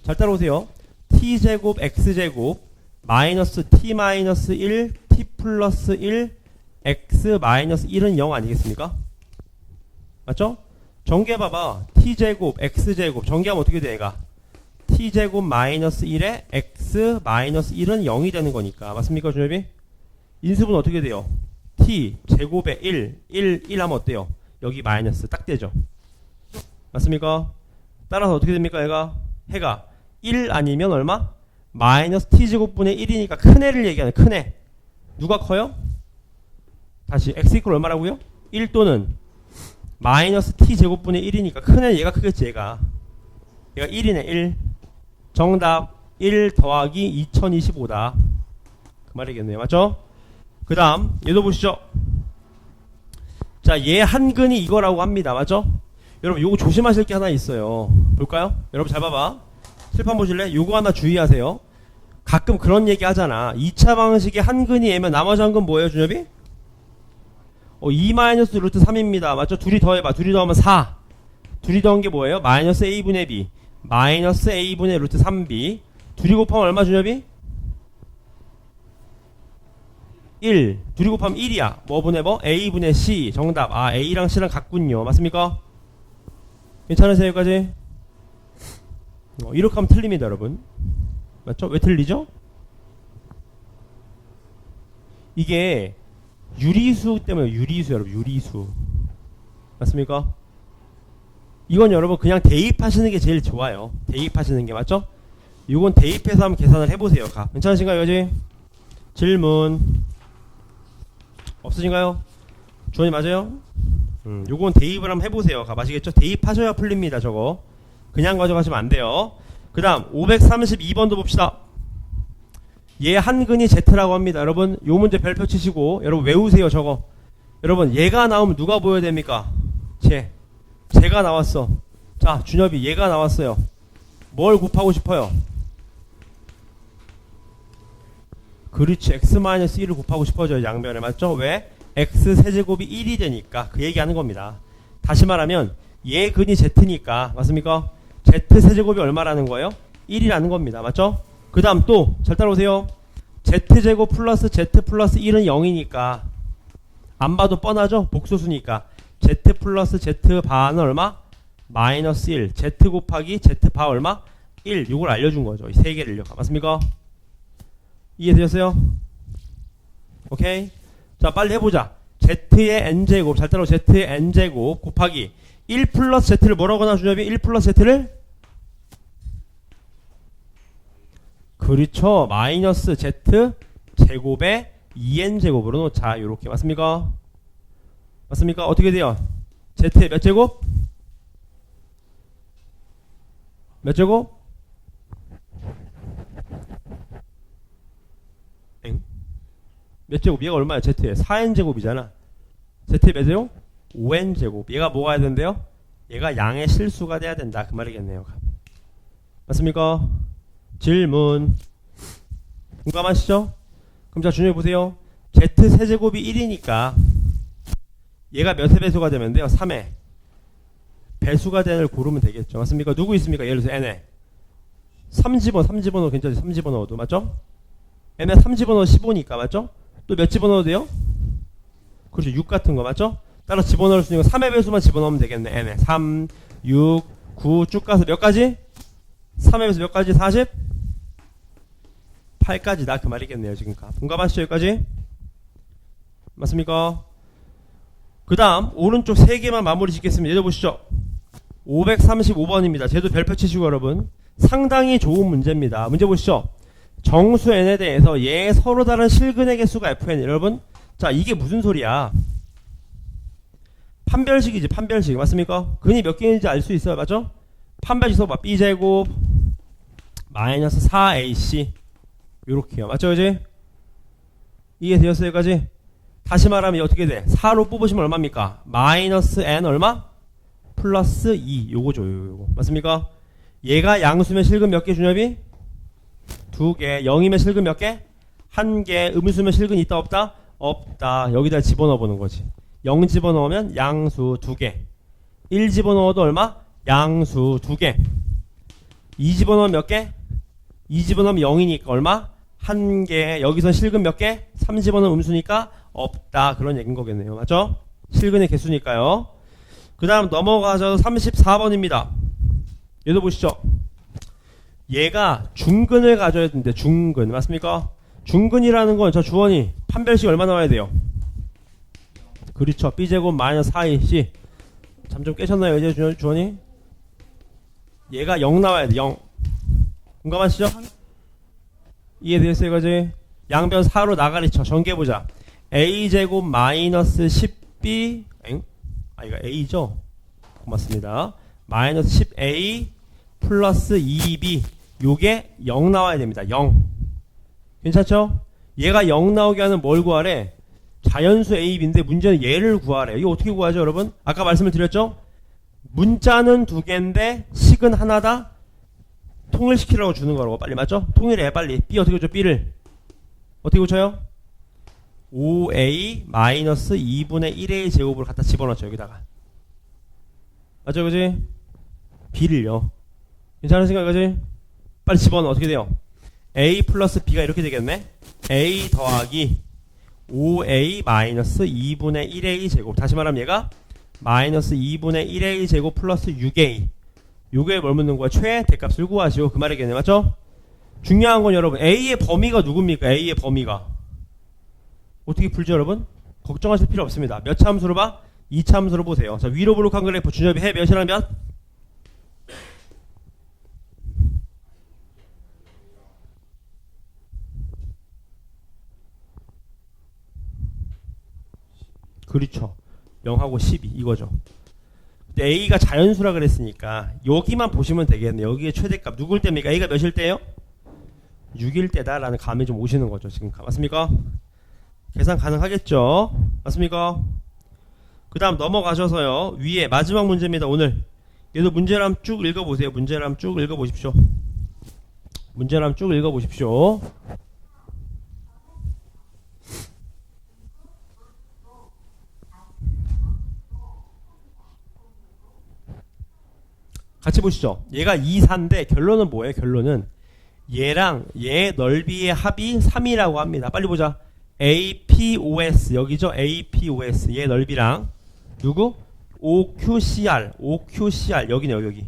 Speaker 1: 잘 따라오세요. t제곱 x제곱 마이너스 t 마이너스 1 t 플러스 1 x 마이너스 1은 0 아니겠습니까? 맞죠? 전개해봐봐. t제곱 x제곱 전개하면 어떻게 돼 얘가? t제곱 마이너스 1에 x 마이너스 1은 0이 되는 거니까. 맞습니까 준엽이? 인수분 어떻게 돼요? t 제곱에 1 하면 어때요? 여기 마이너스 딱 되죠. 맞습니까? 따라서 어떻게 됩니까 얘가? 해가 1 아니면 얼마? 마이너스 t제곱분의 1이니까 큰애를 얘기하는 큰애. 누가 커요? 다시 x 이퀄 얼마라고요? 1 또는 마이너스 t제곱분의 1이니까 큰애 얘가 크겠지. 얘가 1이네 1. 정답 1 더하기 2025다 그 말이겠네요. 맞죠? 그 다음 얘도 보시죠. 자, 얘 한근이 이거라고 합니다. 맞죠? 여러분 요거 조심하실 게 하나 있어요. 볼까요? 여러분 잘 봐봐. 칠판 보실래? 요거 하나 주의하세요. 가끔 그런 얘기 하잖아. 2차 방식의 한근이 얘면 나머지 한 근 뭐예요 준엽이? 2 마이너스 루트 3입니다. 맞죠? 둘이 더해봐. 둘이 더하면 4. 둘이 더한 게 뭐예요? 마이너스 a분의 b 마이너스 a분의 루트 3b 둘이 곱하면 얼마 준엽이? 1 둘이 곱하면 1이야. 뭐 분의 뭐? a분의 c 정답. 아 a랑 c랑 같군요. 맞습니까? 괜찮으세요 여기까지? 이렇게 하면 틀립니다, 여러분. 맞죠? 왜 틀리죠? 이게 유리수 때문에 유리수 여러분 유리수 맞습니까? 이건 여러분 그냥 대입하시는 게 제일 좋아요. 대입하시는 게 맞죠? 이건 대입해서 한번 계산을 해보세요. 괜찮으신가요? 이거지? 질문 없으신가요? 주원이 맞아요? 요건 대입을 한번 해보세요. 아시겠죠? 대입하셔야 풀립니다. 저거 그냥 가져가시면 안 돼요. 그 다음 532번도 봅시다. 얘 한근이 Z라고 합니다. 여러분 요 문제 별표 치시고 여러분 외우세요. 저거 여러분 얘가 나오면 누가 보여야 됩니까? 제가 나왔어. 자 준엽이 얘가 나왔어요. 뭘 곱하고 싶어요? 그렇지 x-1을 곱하고 싶어져요. 양변에 맞죠? 왜? x 세제곱이 1이 되니까 그 얘기하는 겁니다. 다시 말하면 얘 근이 Z니까 맞습니까? Z 세제곱이 얼마라는 거예요? 1이라는 겁니다. 맞죠? 그 다음 또 잘 따라오세요. Z제곱 플러스 Z 플러스 1은 0이니까 안 봐도 뻔하죠? 복소수니까 Z 플러스 Z 바는 얼마? 마이너스 1 Z 곱하기 Z 바 얼마? 1 이걸 알려준 거죠. 이 세 개를요. 맞습니까? 이해되셨어요? 오케이. 자 빨리 해보자. Z의 N제곱 잘 따라오. Z의 N제곱 곱하기 1 플러스 Z를 뭐라고 하나 준엽이? 1 플러스 Z를 그렇죠. 마이너스 Z 제곱에 2n제곱으로 놓자. 요렇게 맞습니까? 맞습니까? 어떻게 돼요? Z의 몇 제곱? 몇 제곱? 몇 제곱? 얘가 얼마야? Z의 4n제곱이잖아. Z의 몇 제곱? 5n제곱. 얘가 뭐가 해야 된대요? 얘가 양의 실수가 돼야 된다. 그 말이겠네요. 맞습니까? 질문 공감하시죠? 그럼 자 준영이 보세요. Z 세제곱이 1이니까 얘가 몇의 배수가 되면 돼요? 3의 배수가 되는 걸 고르면 되겠죠. 맞습니까? 누구 있습니까? 예를 들어서 n에 3집어넣어 괜찮지? 3집어넣어도 맞죠? n에 3집어넣어 15니까 맞죠? 또 몇 집어넣어도 돼요? 그렇죠. 6 같은 거 맞죠? 따라 집어넣을 수 있는 거 3의 배수만 집어넣으면 되겠네. n에 3, 6, 9 쭉 가서 몇 가지? 3의 배수 몇 가지? 40? 8까지다 그 말이겠네요. 지금 공감하시죠? 여기까지? 맞습니까? 그 다음 오른쪽 3개만 마무리 짓겠습니다. 얘도 보시죠. 535번입니다. 쟤도 별표 치시고 여러분 상당히 좋은 문제입니다. 문제 보시죠. 정수 n에 대해서 얘 서로 다른 실근의 개수가 fn. 여러분 자 이게 무슨 소리야? 판별식이지. 판별식 맞습니까? 근이 몇 개인지 알 수 있어요. 맞죠? 판별식 써봐. b제곱 마이너스 4ac 요렇게요. 맞죠? 그지? 이해되셨어요? 여기까지? 다시 말하면 어떻게 돼? 4로 뽑으시면 얼마입니까? 마이너스 n 얼마? 플러스 2 요거죠. 요거 맞습니까? 얘가 양수면 실근 몇 개 준엽이? 2개. 0이면 실근 몇 개? 1개. 음수면 실근 있다 없다? 없다. 여기다 집어넣어 보는 거지. 0 집어넣으면 양수 2개. 1 집어넣어도 얼마? 양수 2개. 2 집어넣으면 몇 개? 2 집어넣으면 0이니까 얼마? 1개. 여기서 실근 몇 개? 3 집어넣으면 음수니까 없다. 그런 얘기인 거겠네요. 맞죠? 실근의 개수니까요. 그 다음 넘어가서 34번입니다. 얘도 보시죠. 얘가 중근을 가져야 되는데 중근 맞습니까? 중근이라는 건 저 주원이 판별식 얼마 나와야 돼요? 그렇죠. b제곱 마이너스 4ac 잠 좀 깨셨나요? 이제 주원이? 얘가 0 나와야 돼. 0 공감하시죠? 이해되셨어요? 이거지? 양변 4로 나가리 쳐. 전개해보자. a제곱 마이너스 10b 이거 a죠? 고맙습니다. 마이너스 10a 플러스 2b 요게 0 나와야 됩니다. 0 괜찮죠? 얘가 0 나오게 하는 뭘 구하래? 자연수 a, b인데 문제는 얘를 구하래. 이거 어떻게 구하죠 여러분? 아까 말씀을 드렸죠? 문자는 2개인데 식은 하나다? 통일시키라고 주는 거라고. 빨리 맞죠? 통일해 빨리. b 어떻게 고쳐? b를 어떻게 고쳐요? 5a 마이너스 2분의 1a 제곱으로 갖다 집어넣죠. 여기다가 맞죠? 그지? b를요. 괜찮으신가요? 그지? 빨리 집어넣어. 어떻게 돼요? a 플러스 b가 이렇게 되겠네. a 더하기 5a 마이너스 2분의 1a 제곱. 다시 말하면 얘가 마이너스 2분의 1a 제곱 플러스 6a 요게 뭘 묻는 거야? 최대값을 구하시오. 그 말이겠네. 맞죠? 중요한 건 여러분 A의 범위가 누굽니까? A의 범위가 어떻게 풀죠 여러분? 걱정하실 필요 없습니다. 몇 차 함수로 봐? 2차 함수로 보세요. 자, 위로 블록한 그래프 준엽이 해 몇이랑 몇? 그렇죠. 0하고 12 이거죠. 근데 A가 자연수라 그랬으니까 여기만 보시면 되겠네요. 여기에 최대값 누굴 때입니까? A가 몇일 때예요? 6일 때다 라는 감이 좀 오시는 거죠. 지금 맞습니까? 계산 가능하겠죠? 맞습니까? 그 다음 넘어가셔서요. 위에 마지막 문제입니다. 오늘 얘도 문제람 쭉 읽어보세요. 문제람 쭉 읽어보십시오. 문제람 쭉 읽어보십시오. 같이 보시죠. 얘가 2, 4인데 결론은 뭐예요? 결론은 얘랑 얘 넓이의 합이 3이라고 합니다. 빨리 보자. APOS 여기죠? APOS 얘 넓이랑 누구? OQCR OQCR 여기네요. 여기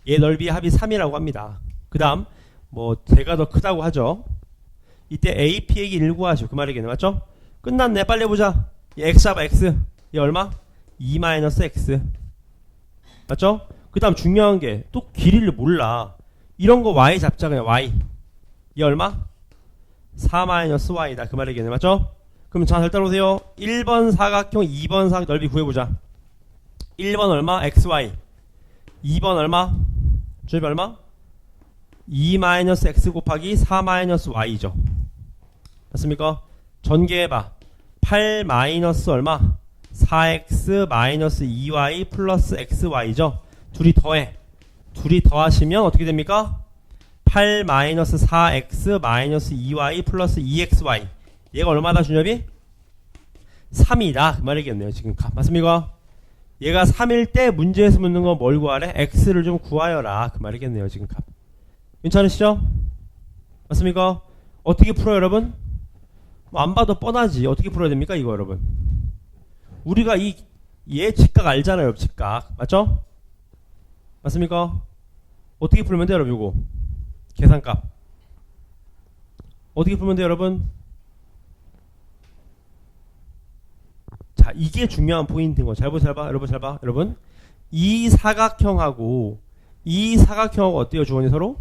Speaker 1: 얘 넓이의 합이 3이라고 합니다. 그 다음 뭐 제가 더 크다고 하죠. 이때 AP에게 1 구하시오. 그 말이겠네. 맞죠? 끝났네. 빨리 보자. 얘 X 잡아 X 얘 얼마? 2-X 맞죠? 그 다음 중요한 게 또 길이를 몰라. 이런 거 Y 잡자. 그냥 Y 얘 얼마? 4-Y다 그 말이겠네. 맞죠? 그럼 자 잘 따라오세요. 1번 사각형 2번 사각 넓이 구해보자. 1번 얼마? XY 2번 얼마? 주엽이 얼마? 2-X 곱하기 4-Y죠. 맞습니까? 전개해봐. 8 마이너스 얼마? 4X 마이너스 2Y 플러스 XY죠. 둘이 더해. 둘이 더하시면 어떻게 됩니까? 8 마이너스 4X 마이너스 2Y 플러스 2XY 얘가 얼마다 준엽이? 3이다 그 말이겠네요. 지금 맞습니까? 얘가 3일 때 문제에서 묻는 건 뭘 구하래? X를 좀 구하여라 그 말이겠네요. 지금 괜찮으시죠? 맞습니까? 어떻게 풀어요 여러분? 뭐 안 봐도 뻔하지. 어떻게 풀어야 됩니까 이거 여러분? 우리가 얘 직각 알잖아요. 직각 맞죠? 맞습니까? 어떻게 풀면 돼요 여러분? 이거 계산값 어떻게 풀면 돼요 여러분? 자 이게 중요한 포인트인 거. 잘 봐 여러분. 잘 봐 여러분. 이 사각형하고 어때요 주원이 서로?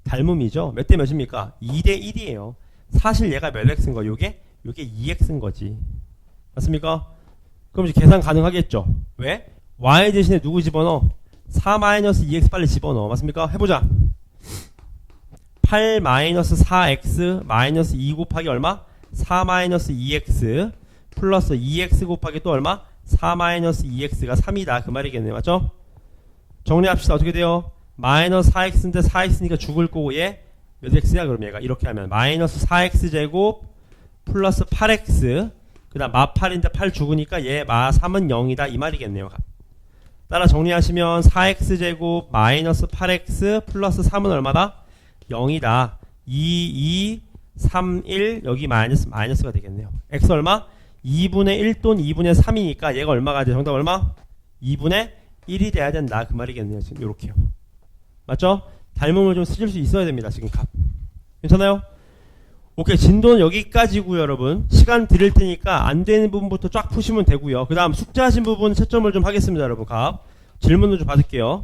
Speaker 1: 닮음이죠. 몇 대 몇입니까? 2대 1이에요. 사실 얘가 몇 x인 거? 요게 2x인 거지. 맞습니까? 그럼 이제 계산 가능하겠죠. 왜? y 대신에 누구 집어넣어? 4-2x 빨리 집어넣어. 맞습니까? 해보자. 8 4x 마이너스 2 곱하기 얼마? 4-2x 플러스 2x 곱하기 또 얼마? 4-2x가 3이다 그 말이겠네요. 맞죠? 정리합시다. 어떻게 돼요? 마이너스 4x인데 4x니까 죽을 거고 얘 몇 x야? 그럼 얘가 이렇게 하면 마이너스 4x 제곱 플러스 8x 그 다음 마 8인데 8 죽으니까 얘 마 3은 0이다 이 말이겠네요. 따라 정리하시면 4x 제곱 마이너스 8x 플러스 3은 얼마다? 0이다. 2, 3, 1 여기 마이너스가 되겠네요. x 얼마? 2분의 1 또는 2분의 3이니까 얘가 얼마가 돼? 정답 얼마? 2분의 1이 돼야 된다 그 말이겠네요. 지금 요렇게요. 맞죠? 닮음을 좀 쓰실 수 있어야 됩니다. 지금 값 괜찮아요? 오케이. 진도는 여기까지고요 여러분. 시간 드릴 테니까 안 되는 부분부터 쫙 푸시면 되고요. 그 다음 숙제하신 부분 채점을 좀 하겠습니다 여러분. 값 질문을 좀 받을게요.